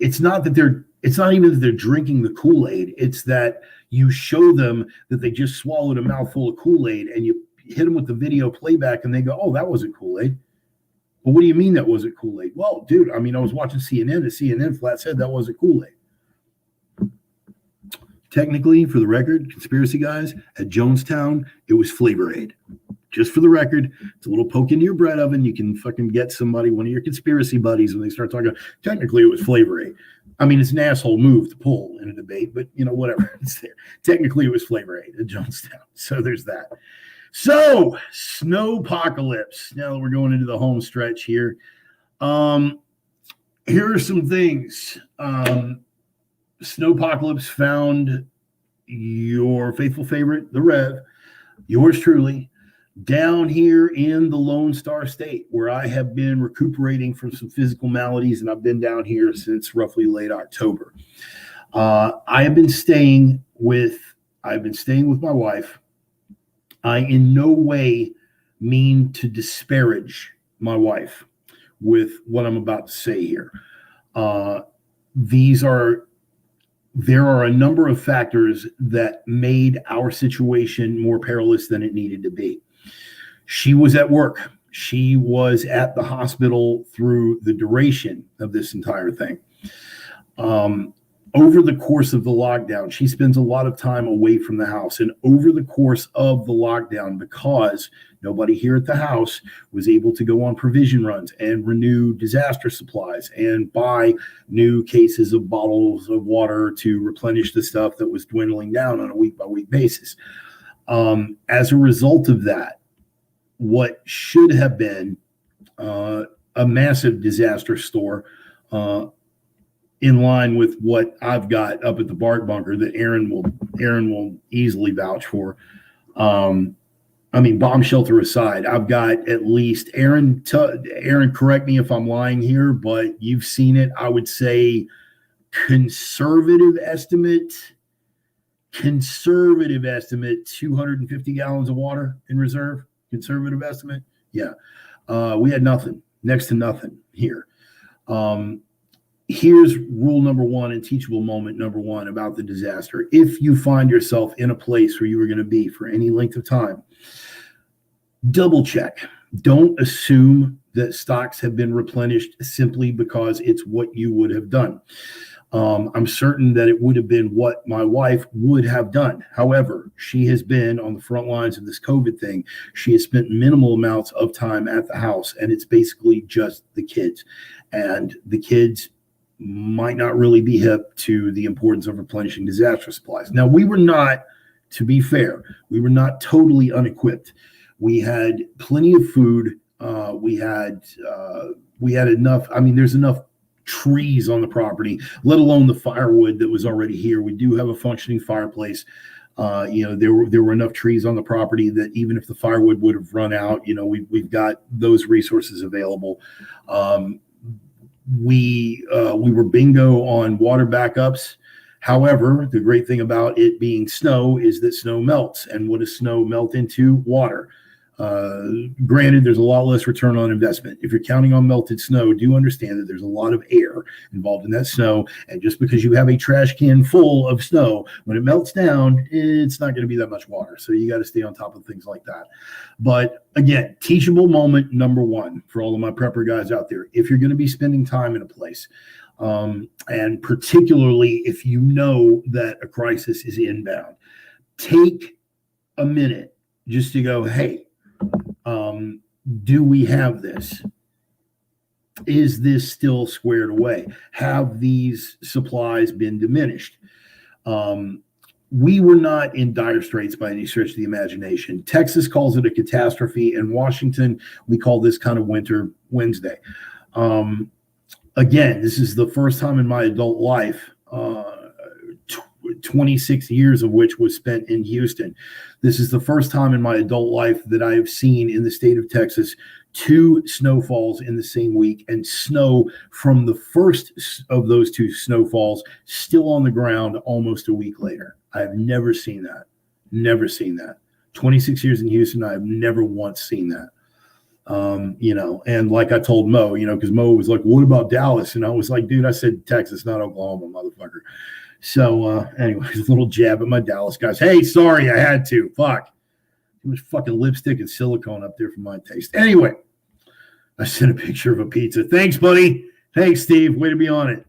it's not even that they're drinking the Kool-Aid. It's that you show them that they just swallowed a mouthful of Kool-Aid and you hit them with the video playback and they go, oh, that wasn't Kool-Aid. Well, what do you mean that wasn't Kool-Aid? Well, dude, I was watching CNN. The CNN flat said that wasn't Kool-Aid. Technically, for the record, conspiracy guys, at Jonestown, it was Flavor Aid. Just for the record, it's a little poke into your bread oven. You can fucking get somebody, one of your conspiracy buddies, when they start talking. Technically, it was Flavor Aid. It's an asshole move to pull in a debate, but whatever. It's there. Technically, it was Flavor Aid at Jonestown. So there's that. So, SnowPocalypse. Now that we're going into the home stretch here, here are some things. SnowPocalypse found your faithful favorite, the Rev, yours truly, down here in the Lone Star State, where I have been recuperating from some physical maladies, and I've been down here since roughly late October. I've been staying with my wife. I in no way mean to disparage my wife with what I'm about to say here. There are a number of factors that made our situation more perilous than it needed to be. She was at work. She was at the hospital through the duration of this entire thing. over the course of the lockdown, she spends a lot of time away from the house. And over the course of the lockdown, because nobody here at the house was able to go on provision runs and renew disaster supplies and buy new cases of bottles of water to replenish the stuff that was dwindling down on a week-by-week basis. As a result of that, what should have been a massive disaster store, in line with what I've got up at the Bark Bunker that Aaron will easily vouch for. I mean, bomb shelter aside, I've got at least Aaron, correct me if I'm lying here, but you've seen it. I would say conservative estimate, 250 gallons of water in reserve. Conservative estimate. Yeah. We had nothing, next to nothing here. Here's rule number one and teachable moment number one about the disaster. If you find yourself in a place where you are going to be for any length of time, double check. Don't assume that stocks have been replenished simply because it's what you would have done. I'm certain that it would have been what my wife would have done. However, she has been on the front lines of this COVID thing. She has spent minimal amounts of time at the house, and it's basically just the kids. And the kids might not really be hip to the importance of replenishing disaster supplies. Now, we were not, to be fair, we were not totally unequipped. We had plenty of food. We had enough. I mean, there's enough trees on the property, let alone the firewood that was already here. We do have a functioning fireplace. There were enough trees on the property that even if the firewood would have run out, we've got those resources available. We were bingo on water backups. However, the great thing about it being snow is that snow melts. And what does snow melt into? Water. Granted, there's a lot less return on investment. If you're counting on melted snow, do understand that there's a lot of air involved in that snow. And just because you have a trash can full of snow, when it melts down, it's not going to be that much water. So you got to stay on top of things like that. But again, teachable moment number one for all of my prepper guys out there. If you're going to be spending time in a place, and particularly if you know that a crisis is inbound, take a minute just to go, hey, do we have this? Is this still squared away? Have these supplies been diminished? We were not in dire straits by any stretch of the imagination. Texas calls it a catastrophe. In Washington, we call this kind of Winter Wednesday. Again, this is the first time in my adult life, 26 years of which was spent in Houston. This is the first time in my adult life that I have seen in the state of Texas 2 snowfalls in the same week, and snow from the first of those 2 snowfalls still on the ground almost a week later. I have never seen that. Never seen that. 26 years in Houston, I have never once seen that. And like I told Mo, because Mo was like, what about Dallas? And I was like, dude, I said Texas, not Oklahoma, motherfucker. So anyways, a little jab at my Dallas guys. Hey, sorry, I had to. Fuck. Too much fucking lipstick and silicone up there for my taste. Anyway, I sent a picture of a pizza. Thanks, buddy. Thanks, Steve. Way to be on it.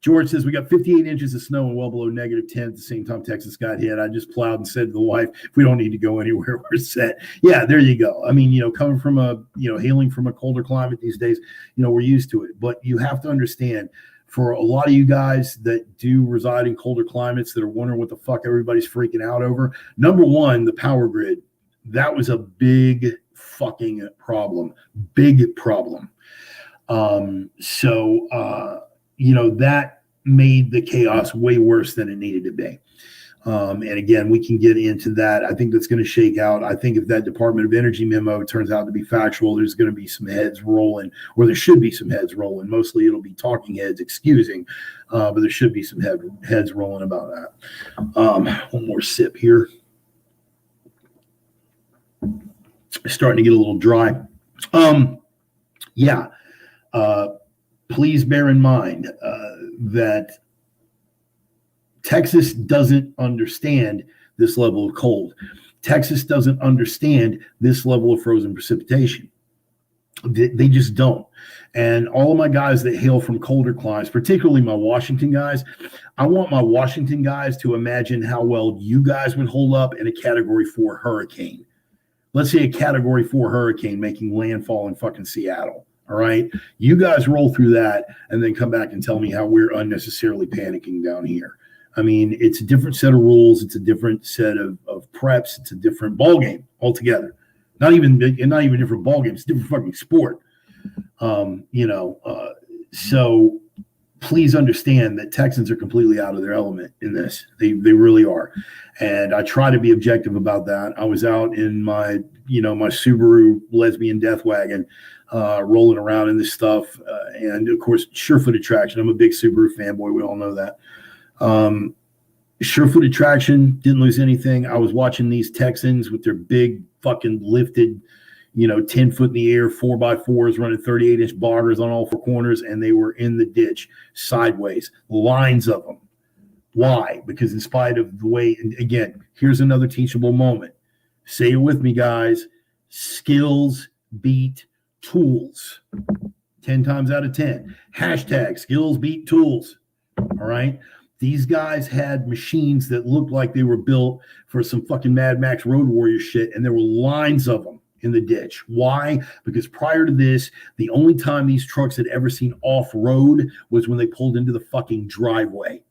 George says, we got 58 inches of snow and well below -10 at the same time Texas got hit. I just plowed and said to the wife, we don't need to go anywhere. We're set. Yeah, there you go. I mean, coming from hailing from a colder climate these days, we're used to it. But you have to understand, for a lot of you guys that do reside in colder climates that are wondering what the fuck everybody's freaking out over, number one, the power grid, that was a big fucking problem. Big problem. That made the chaos way worse than it needed to be. And again, we can get into that. I think that's going to shake out. I think if that Department of Energy memo turns out to be factual, there's going to be some heads rolling, or there should be some heads rolling. Mostly it'll be talking heads excusing, but there should be some heads rolling about that. One more sip here. Starting to get a little dry. Please bear in mind that Texas doesn't understand this level of cold. Texas doesn't understand this level of frozen precipitation. They just don't. And all of my guys that hail from colder climes, particularly my Washington guys, I want my Washington guys to imagine how well you guys would hold up in a Category 4 hurricane. Let's say a Category 4 hurricane making landfall in fucking Seattle. All right. You guys roll through that and then come back and tell me how we're unnecessarily panicking down here. I mean, it's a different set of rules. It's a different set of preps. It's a different ball game altogether. Not even different ball game. It's a different fucking sport. So please understand that Texans are completely out of their element in this. They really are. And I try to be objective about that. I was out in my Subaru lesbian death wagon, rolling around in this stuff. And of course, sure-footed traction. I'm a big Subaru fanboy. We all know that. Sure-footed traction, didn't lose anything. I was watching these Texans with their big fucking lifted, 10 foot in the air, 4x4s running 38-inch boggers on all four corners, and they were in the ditch sideways, lines of them. Why? Because in spite of the way, and again, here's another teachable moment. Say it with me, guys. Skills beat tools. 10 times out of 10. Hashtag skills beat tools. All right? These guys had machines that looked like they were built for some fucking Mad Max Road Warrior shit, and there were lines of them in the ditch. Why? Because prior to this, the only time these trucks had ever seen off-road was when they pulled into the fucking driveway.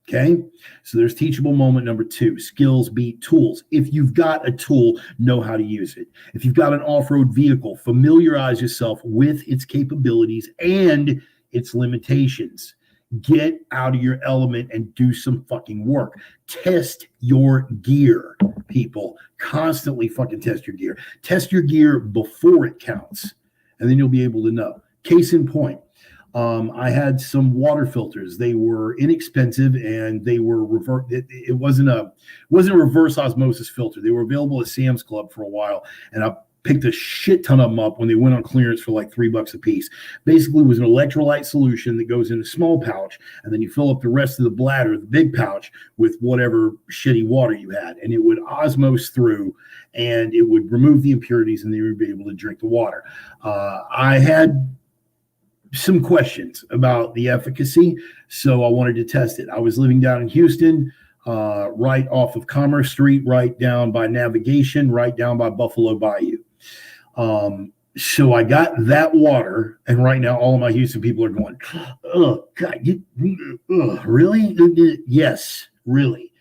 Okay? So there's teachable moment number 2. Skills beat tools. If you've got a tool, know how to use it. If you've got an off-road vehicle, familiarize yourself with its capabilities and its limitations. Get out of your element and do some fucking work. Test your gear, people. Constantly fucking test your gear. Test your gear before it counts, and then you'll be able to know. Case in point, I had some water filters. They were inexpensive, and they were it wasn't a reverse osmosis filter. They were available at Sam's Club for a while, and I picked a shit ton of them up when they went on clearance for like $3 a piece. Basically, it was an electrolyte solution that goes in a small pouch, and then you fill up the rest of the bladder, the big pouch, with whatever shitty water you had, and it would osmose through, and it would remove the impurities, and then you would be able to drink the water. I had some questions about the efficacy, so I wanted to test it. I was living down in Houston, right off of Commerce Street, right down by Navigation, right down by Buffalo Bayou. So I got that water, and right now all of my Houston people are going, "Oh God, really?" Yes, really.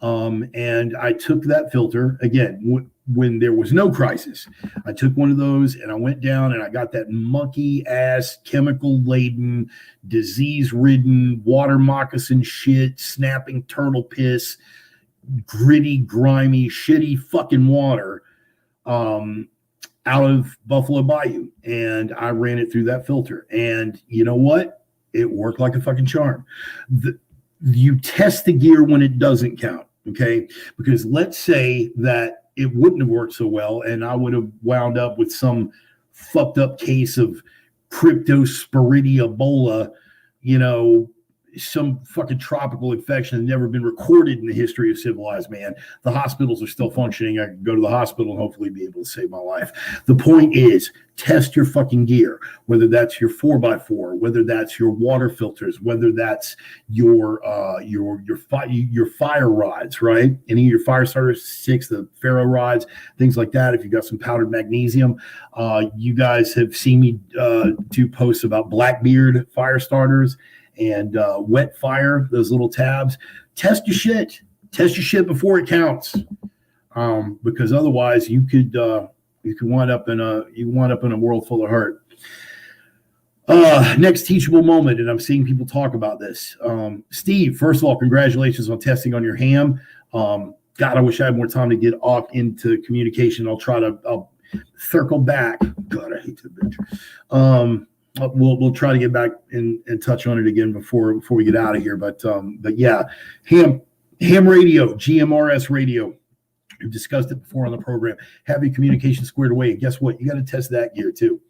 And I took that filter again when there was no crisis. I took one of those and I went down and I got that monkey ass, chemical laden, disease ridden, water moccasin shit, snapping turtle piss, gritty, grimy, shitty fucking water out of Buffalo Bayou, and I ran it through that filter. And you know what? It worked like a fucking charm. You test the gear when it doesn't count, okay? Because let's say that it wouldn't have worked so well, and I would have wound up with some fucked up case of cryptosporidia Ebola, some fucking tropical infection that never been recorded in the history of civilized man. The hospitals are still functioning. I can go to the hospital and hopefully be able to save my life. The point is, test your fucking gear, whether that's your 4x4, whether that's your water filters, whether that's your fire rods, right? Any of your fire starter sticks, the ferro rods, things like that. If you've got some powdered magnesium, you guys have seen me do posts about Blackbeard fire starters and wet fire, those little tabs. Test your shit before it counts, because otherwise you could wind up in a world full of hurt. Next teachable moment, and I'm seeing people talk about this. Steve, first of all, congratulations on testing on your ham. God, I wish I had more time to get off into communication. I'll circle back. God, I hate that bitch. We'll try to get back and touch on it again before we get out of here. But yeah, ham radio, GMRS radio. We've discussed it before on the program. Have your communication squared away. And guess what? You got to test that gear too.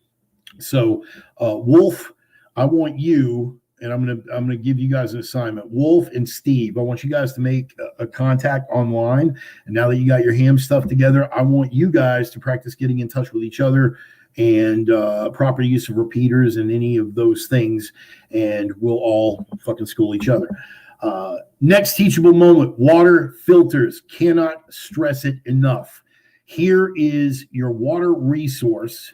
So Wolf, I want you, and I'm gonna give you guys an assignment. Wolf and Steve, I want you guys to make a contact online. And now that you got your ham stuff together, I want you guys to practice getting in touch with each other and proper use of repeaters and any of those things, and we'll all fucking school each other. Next teachable moment, water filters. Cannot stress it enough. Here is your water resource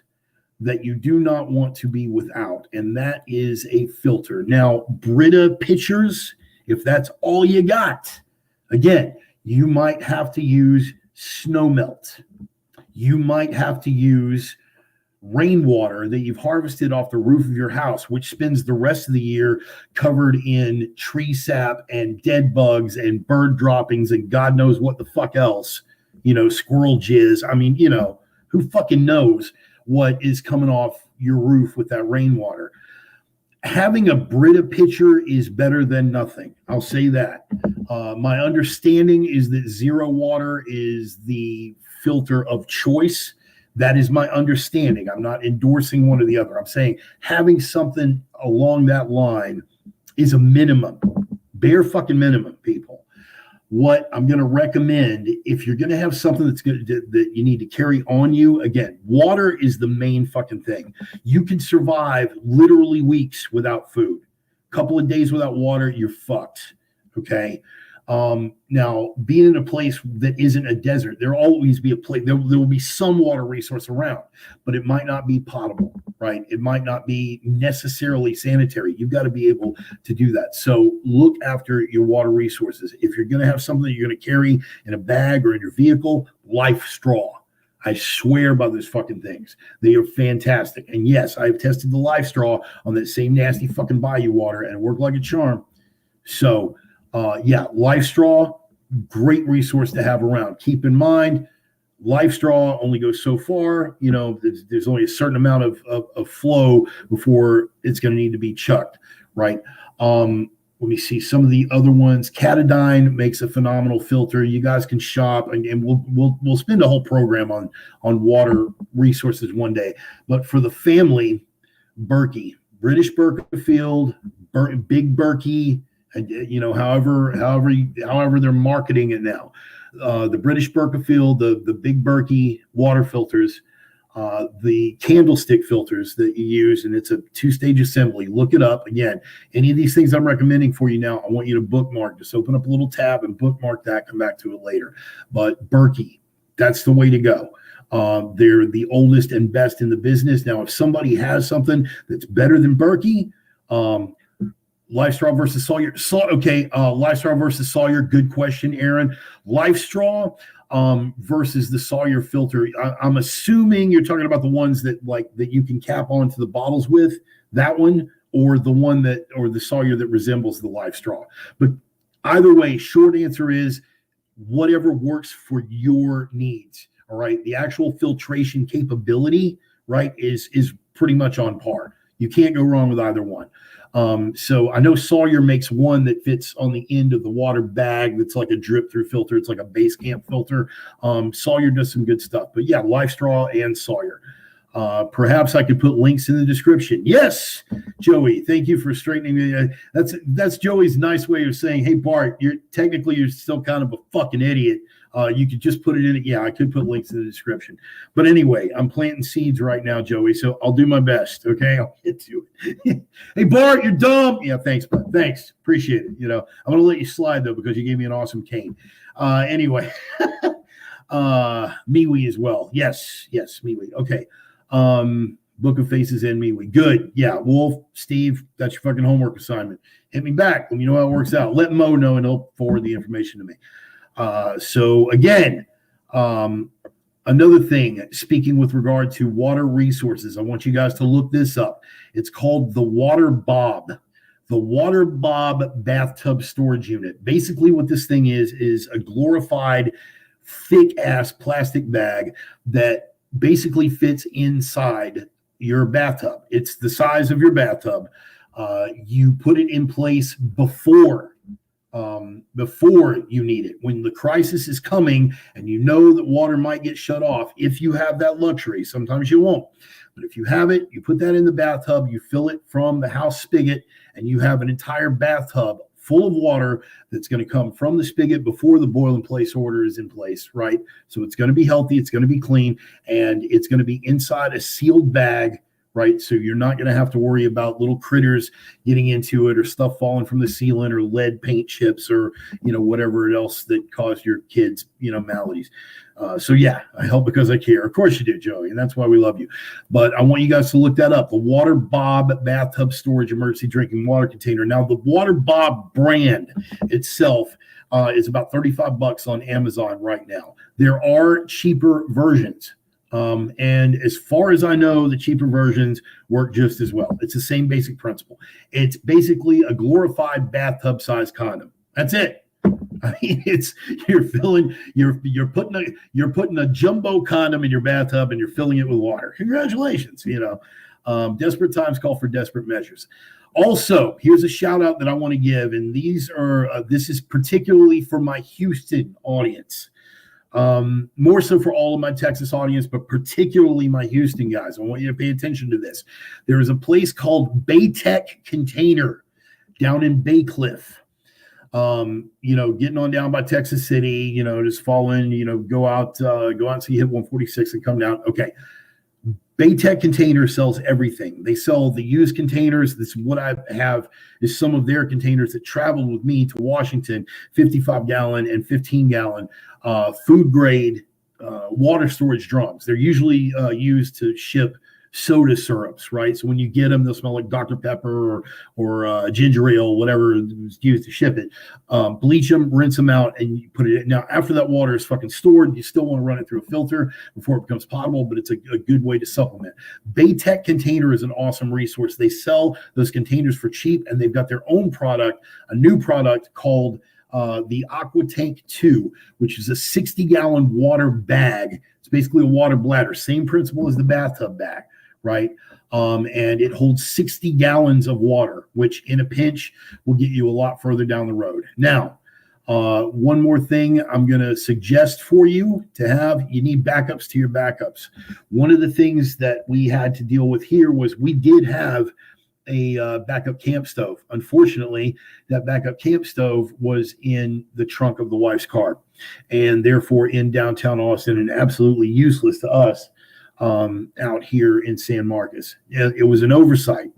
that you do not want to be without, and that is a filter. Now, Brita pitchers, if that's all you got, again, you might have to use snow melt. You might have to use rainwater that you've harvested off the roof of your house, which spends the rest of the year covered in tree sap and dead bugs and bird droppings and God knows what the fuck else, squirrel jizz. I mean, who fucking knows what is coming off your roof with that rainwater. Having a Brita pitcher is better than nothing. I'll say that. My understanding is that zero water is the filter of choice. That is my understanding. I'm not endorsing one or the other. I'm saying having something along that line is a minimum, bare fucking minimum, people. What I'm going to recommend, if you're going to have something that's good that you need to carry on you, again, water is the main fucking thing. You can survive literally weeks without food. A couple of days without water, you're fucked. Okay. Now, being in a place that isn't a desert, there'll always be a place, there will be some water resource around, but it might not be potable, right? It might not be necessarily sanitary. You've got to be able to do that. So look after your water resources. If you're going to have something that you're going to carry in a bag or in your vehicle, Life Straw. I swear by those fucking things. They are fantastic. And yes, I've tested the Life Straw on that same nasty fucking bayou water and it worked like a charm. So, Life Straw, great resource to have around. Keep in mind, Life Straw only goes so far. There's only a certain amount of flow before it's going to need to be chucked, right? Let me see some of the other ones. Katadyn makes a phenomenal filter. You guys can shop, and we'll spend a whole program on water resources one day. But for the family, Berkey, British Berkeyfield, Big Berkey. And however they're marketing it now, the British Berkeyfield, the Big Berkey water filters, the candlestick filters that you use, and it's a 2-stage assembly. Look it up. Again, any of these things I'm recommending for you now, I want you to bookmark. Just open up a little tab and bookmark that. Come back to it later. But Berkey, that's the way to go. They're the oldest and best in the business. Now, if somebody has something that's better than Berkey, Life Straw versus Sawyer. Life Straw versus Sawyer. Good question, Aaron. Life Straw versus the Sawyer filter. I'm assuming you're talking about the ones that you can cap onto the bottles with, that one, or the Sawyer that resembles the Life Straw. But either way, short answer is whatever works for your needs. All right. The actual filtration capability, right, is pretty much on par. You can't go wrong with either one. So I know Sawyer makes one that fits on the end of the water bag that's like a drip through filter. It's like a base camp filter. Sawyer does some good stuff. But yeah, Life Straw and Sawyer. Perhaps I could put links in the description. Yes, Joey, thank you for straightening me. That's Joey's nice way of saying, hey, Bart, you're still kind of a fucking idiot. You could just put it in it. Yeah, I could put links in the description. But anyway, I'm planting seeds right now, Joey, so I'll do my best, okay? I'll get to it. Hey, Bart, you're dumb. Yeah, thanks, bud. Thanks. Appreciate it. I'm going to let you slide, though, because you gave me an awesome cane. Anyway, MeWe as well. Yes, MeWe. Okay. Book of Faces and MeWe. Good. Yeah, Wolf, Steve, that's your fucking homework assignment. Hit me back. Let me know how it works out. Let Mo know, and he'll forward the information to me. So again, another thing, speaking with regard to water resources, I want you guys to look this up. It's called the Water Bob. The Water Bob bathtub storage unit. Basically what this thing is a glorified thick ass plastic bag that basically fits inside your bathtub. It's the size of your bathtub. You put it in place before you need it. When the crisis is coming and you know that water might get shut off, if you have that luxury, sometimes you won't. But if you have it, you put that in the bathtub, you fill it from the house spigot, and you have an entire bathtub full of water that's going to come from the spigot before the boil in place order is in place, right? So it's going to be healthy, it's going to be clean, and it's going to be inside a sealed bag, right? So you're not going to have to worry about little critters getting into it or stuff falling from the ceiling or lead paint chips or, whatever else that caused your kids, maladies. So yeah, I help because I care. Of course you do, Joey, and that's why we love you. But I want you guys to look that up. The Water Bob Bathtub Storage Emergency Drinking Water Container. Now, the Water Bob brand itself is about $35 on Amazon right now. There are cheaper versions. And as far as I know, the cheaper versions work just as well. It's the same basic principle. It's basically a glorified bathtub-sized condom. That's it. I mean, you're putting a jumbo condom in your bathtub and you're filling it with water. Congratulations. Desperate times call for desperate measures. Also, here's a shout out that I want to give, and this is particularly for my Houston audience. More so for all of my Texas audience, but particularly my Houston guys. I want you to pay attention to this. There is a place called Baytech Container down in Baycliff. Getting on down by Texas City, just following, go out so you hit 146 and come down. Okay. Baytech Container sells everything. They sell the used containers. This is what I have is some of their containers that traveled with me to Washington, 55-gallon and 15-gallon food grade water storage drums. They're usually used to ship soda syrups, right? So when you get them, they'll smell like Dr. Pepper or ginger ale, whatever is used to ship it. Bleach them, rinse them out, and you put it in. Now, after that water is fucking stored, you still want to run it through a filter before it becomes potable, but it's a good way to supplement. Baytech Container is an awesome resource. They sell those containers for cheap, and they've got their own product, a new product called the Aqua Tank 2, which is a 60-gallon water bag. It's basically a water bladder. Same principle as the bathtub bag, right? And it holds 60 gallons of water, which in a pinch will get you a lot further down the road. Now, one more thing I'm going to suggest for you to have, you need backups to your backups. One of the things that we had to deal with here was we did have a backup camp stove. Unfortunately, that backup camp stove was in the trunk of the wife's car and therefore in downtown Austin and absolutely useless to us out here in San Marcos. It was an oversight.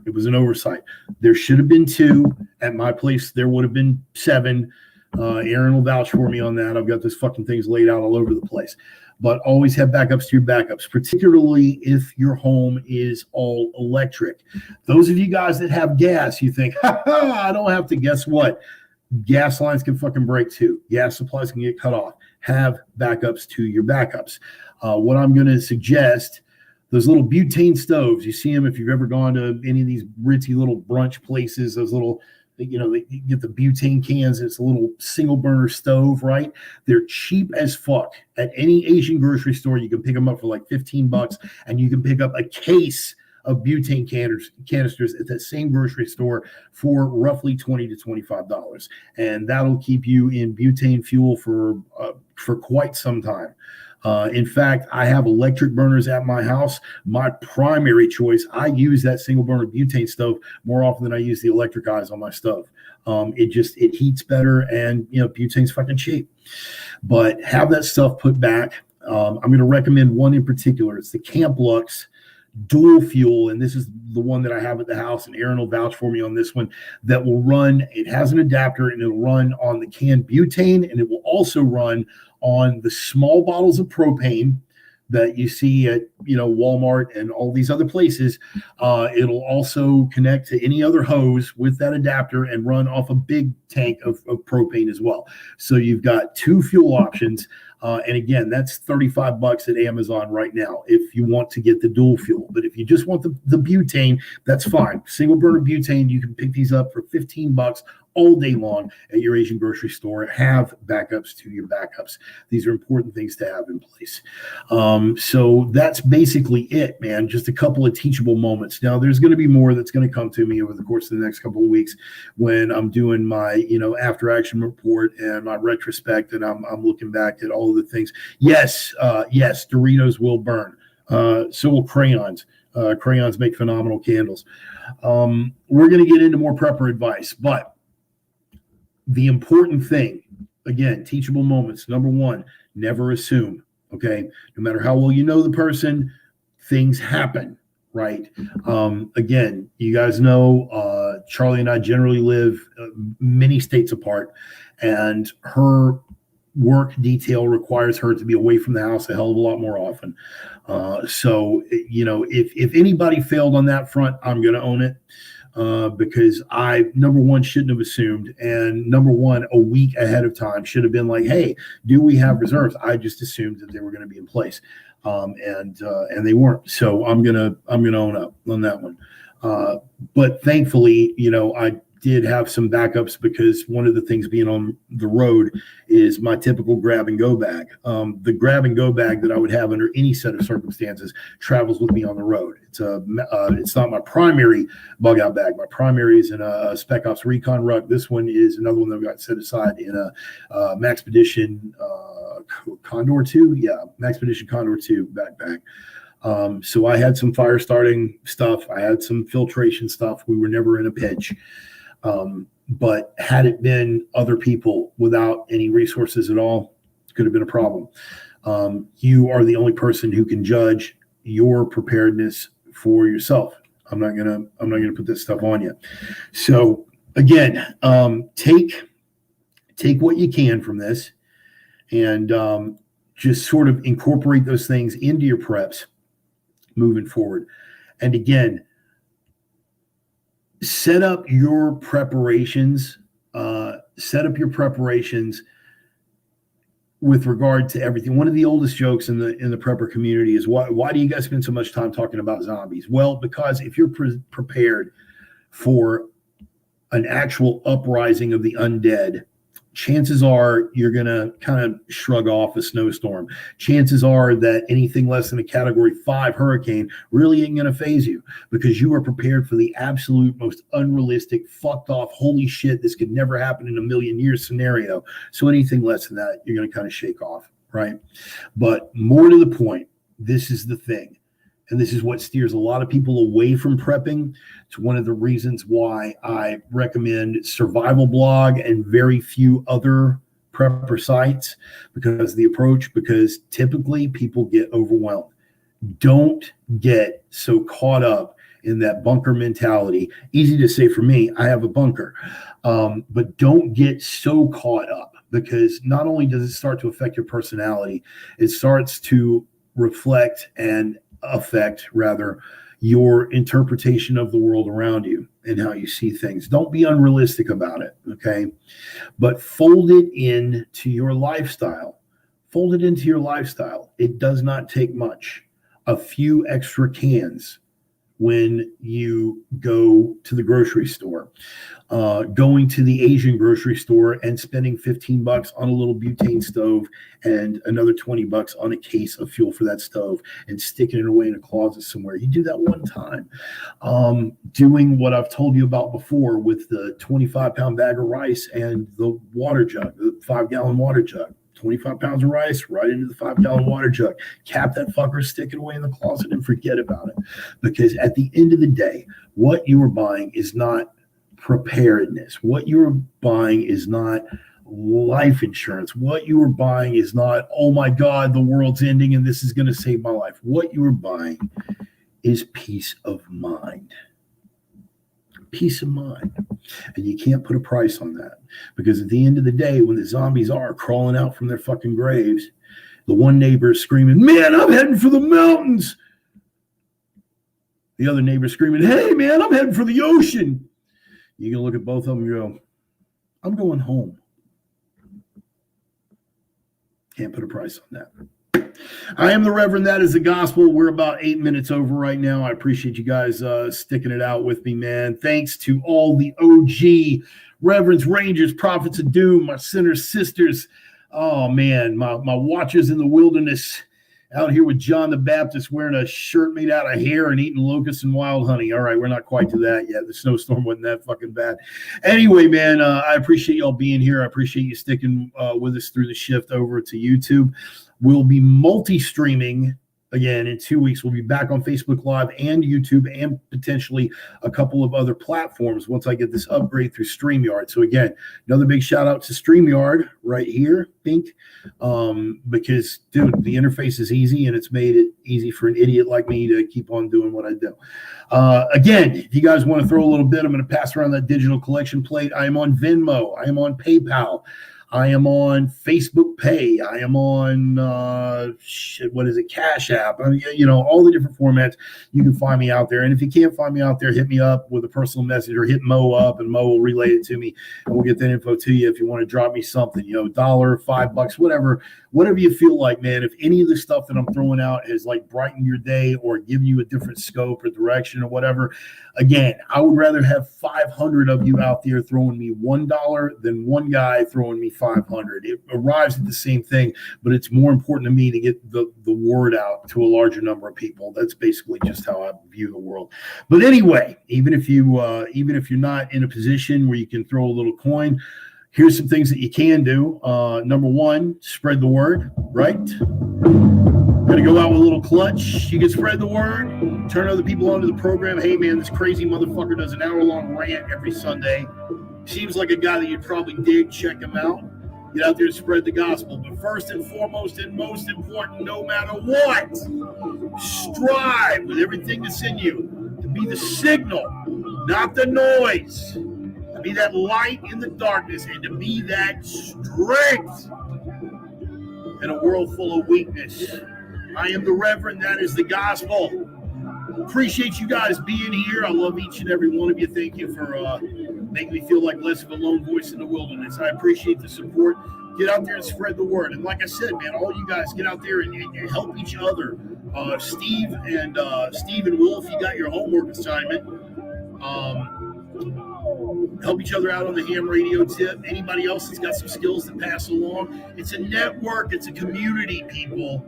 There should have been 2. At my place, there would have been 7. Aaron will vouch for me on that. I've got these fucking things laid out all over the place. But always have backups to your backups, particularly if your home is all electric. Those of you guys that have gas, you think, I don't have to. Guess what? Gas lines can fucking break too. Gas supplies can get cut off. Have backups to your backups. What I'm going to suggest, those little butane stoves, you see them if you've ever gone to any of these ritzy little brunch places, those little, they get the butane cans. It's a little single burner stove, right? They're cheap as fuck. At any Asian grocery store, you can pick them up for like $15, and you can pick up a case of butane canisters at that same grocery store for roughly $20 to $25. And that'll keep you in butane fuel for quite some time. In fact, I have electric burners at my house. My primary choice, I use that single burner butane stove more often than I use the electric eyes on my stove. It heats better, and butane's fucking cheap. But have that stuff put back. I'm going to recommend one in particular. It's the Camp Lux dual fuel, and this is the one that I have at the house, and Aaron will vouch for me on this one, that will run, it has an adapter, and it'll run on the canned butane, and it will also run on the small bottles of propane that you see at Walmart and all these other places. It'll also connect to any other hose with that adapter and run off a big tank of propane as well. So you've got 2 fuel options. And again, that's $35 at Amazon right now if you want to get the dual fuel. But if you just want the butane, that's fine. Single burner butane, you can pick these up for $15 all day long at your Asian grocery store. Have backups to your backups. These are important things to have in place. So that's basically it, man. Just a couple of teachable moments. Now, there's going to be more that's going to come to me over the course of the next couple of weeks when I'm doing my, after action report and my retrospect, and I'm looking back at all of the things. Yes, Doritos will burn. So will crayons. Crayons make phenomenal candles. We're going to get into more prepper advice, but The important thing, again, teachable moments. Number one, never assume. Okay, no matter how well you know the person, things happen. Right. Again, you guys know Charlie and I generally live many states apart, and her work detail requires her to be away from the house a hell of a lot more often. So, if anybody failed on that front, I'm going to own it. Because I, number one, shouldn't have assumed, and number one, a week ahead of time should have been like, hey, do we have reserves? I just assumed that they were going to be in place, and they weren't. So I'm gonna own up on that one. But thankfully, I did have some backups, because one of the things being on the road is my typical grab and go bag. The grab and go bag that I would have under any set of circumstances travels with me on the road. It's not my primary bug out bag. My primary is in a Spec Ops Recon Ruck. This one is another one that I've got set aside in a Maxpedition Condor 2. Yeah, Maxpedition Condor 2 backpack. So I had some fire starting stuff. I had some filtration stuff. We were never in a pinch. But had it been other people without any resources at all, it could have been a problem. You are the only person who can judge your preparedness for yourself. I'm not gonna put this stuff on you. So again, take what you can from this, and just sort of incorporate those things into your preps moving forward. And again, set up your preparations. With regard to everything. One of the oldest jokes in the prepper community is, why do you guys spend so much time talking about zombies? Well, because if you're prepared for an actual uprising of the undead, chances are you're going to kind of shrug off a snowstorm. Chances are that anything less than a Category 5 hurricane really ain't going to phase you, because you are prepared for the absolute most unrealistic, fucked off, holy shit, this could never happen in a million years scenario. So anything less than that, you're going to kind of shake off, right? But more to the point, this is the thing. And this is what steers a lot of people away from prepping. It's one of the reasons why I recommend Survival Blog and very few other prepper sites, because typically people get overwhelmed. Don't get so caught up in that bunker mentality. Easy to say for me, I have a bunker. But don't get so caught up, because not only does it start to affect your personality, it starts to reflect and affect your interpretation of the world around you and how you see things. Don't be unrealistic about it, okay? But fold it into your lifestyle. It does not take much. A few extra cans when you go to the grocery store. Going to the Asian grocery store and spending $15 on a little butane stove and another $20 on a case of fuel for that stove and sticking it away in a closet somewhere. You do that one time. Doing what I've told you about before with the 25-pound bag of rice and the water jug, the 5-gallon water jug. 25 pounds of rice right into the 5-gallon water jug. Cap that fucker, stick it away in the closet, and forget about it. Because at the end of the day, what you are buying is not preparedness. What you are buying is not life insurance. What you are buying is not, oh my God, the world's ending and this is going to save my life. What you are buying is peace of mind. Peace of mind. And you can't put a price on that, because at the end of the day, when the zombies are crawling out from their fucking graves, the one neighbor is screaming, man, I'm heading for the mountains. The other neighbor is screaming, hey man, I'm heading for the ocean. You're going to look at both of them and go, I'm going home. Can't put a price on that. I am the Reverend. That is the gospel. We're about 8 minutes over right now. I appreciate you guys sticking it out with me, man. Thanks to all the OG Reverends, Rangers, Prophets of Doom, my sinners, sisters. Oh, man, my watchers in the wilderness out here with John the Baptist wearing a shirt made out of hair and eating locusts and wild honey. All right, we're not quite to that yet. The snowstorm wasn't that fucking bad. Anyway, man, I appreciate y'all being here. I appreciate you sticking with us through the shift over to YouTube. We'll be multi-streaming Again, in 2 weeks, we'll be back on Facebook Live and YouTube and potentially a couple of other platforms once I get this upgrade through StreamYard. So again, another big shout out to StreamYard right here, Pink, because, dude, the interface is easy and it's made it easy for an idiot like me to keep on doing what I do. Again, if you guys want to throw a little bit, I'm going to pass around that digital collection plate. I am on Venmo. I am on PayPal. I am on Facebook Pay. I am on, Cash App. I mean, all the different formats. You can find me out there. And if you can't find me out there, hit me up with a personal message or hit Mo up, and Mo will relay it to me. And we'll get that info to you if you want to drop me something, $1, $5, whatever you feel like, man. If any of the stuff that I'm throwing out has like brightened your day or given you a different scope or direction or whatever, again, I would rather have 500 of you out there throwing me $1 than one guy throwing me 500. It arrives at the same thing, but it's more important to me to get the word out to a larger number of people. That's basically just how I view the world. But anyway, even if you're not in a position where you can throw a little coin, here's some things that you can do. Number one, spread the word, right? Going to go out with a little clutch. You can spread the word, turn other people onto the program. Hey, man, this crazy motherfucker does an hour-long rant every Sunday. Seems like a guy that you'd probably dig. Check him out. Get out there and spread the gospel. But first and foremost and most important, no matter what, strive with everything that's in you to be the signal, not the noise. To be that light in the darkness and to be that strength in a world full of weakness. I am the Reverend. That is the gospel. Appreciate you guys being here. I love each and every one of you. Thank you for making me feel like less of a lone voice in the wilderness. I appreciate the support. Get out there and spread the word. And like I said, man, all you guys get out there and help each other. Steve and Wolf, you got your homework assignment. Help each other out on the ham radio tip. Anybody else that's got some skills to pass along. It's a network. It's a community, people.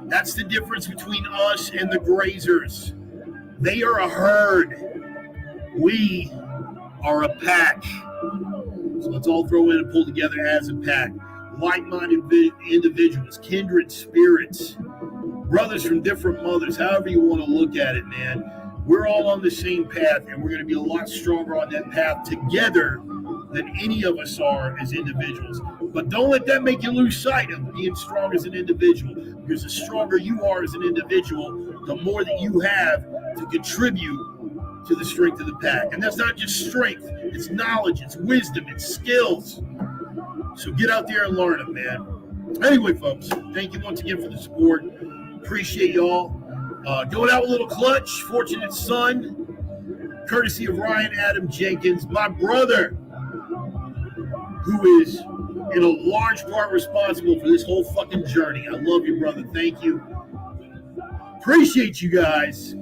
That's the difference between us and the grazers. They are a herd. We are a pack. So let's all throw in and pull together as a pack. Like-minded individuals, kindred spirits, brothers from different mothers, however you want to look at it, man. We're all on the same path, and we're going to be a lot stronger on that path together than any of us are as individuals. But don't let that make you lose sight of being strong as an individual, because the stronger you are as an individual, the more that you have to contribute to the strength of the pack. And that's not just strength, it's knowledge, it's wisdom, it's skills. So get out there and learn them, man. Anyway, folks, thank you once again for the support. Appreciate y'all. Going out with a little clutch, Fortunate Son, courtesy of Ryan Adam Jenkins, my brother, who is in a large part responsible for this whole fucking journey. I love you, brother. Thank you. Appreciate you guys.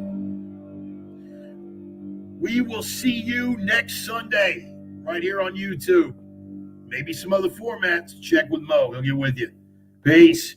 We will see you next Sunday right here on YouTube. Maybe some other formats. Check with Mo. He'll get with you. Peace.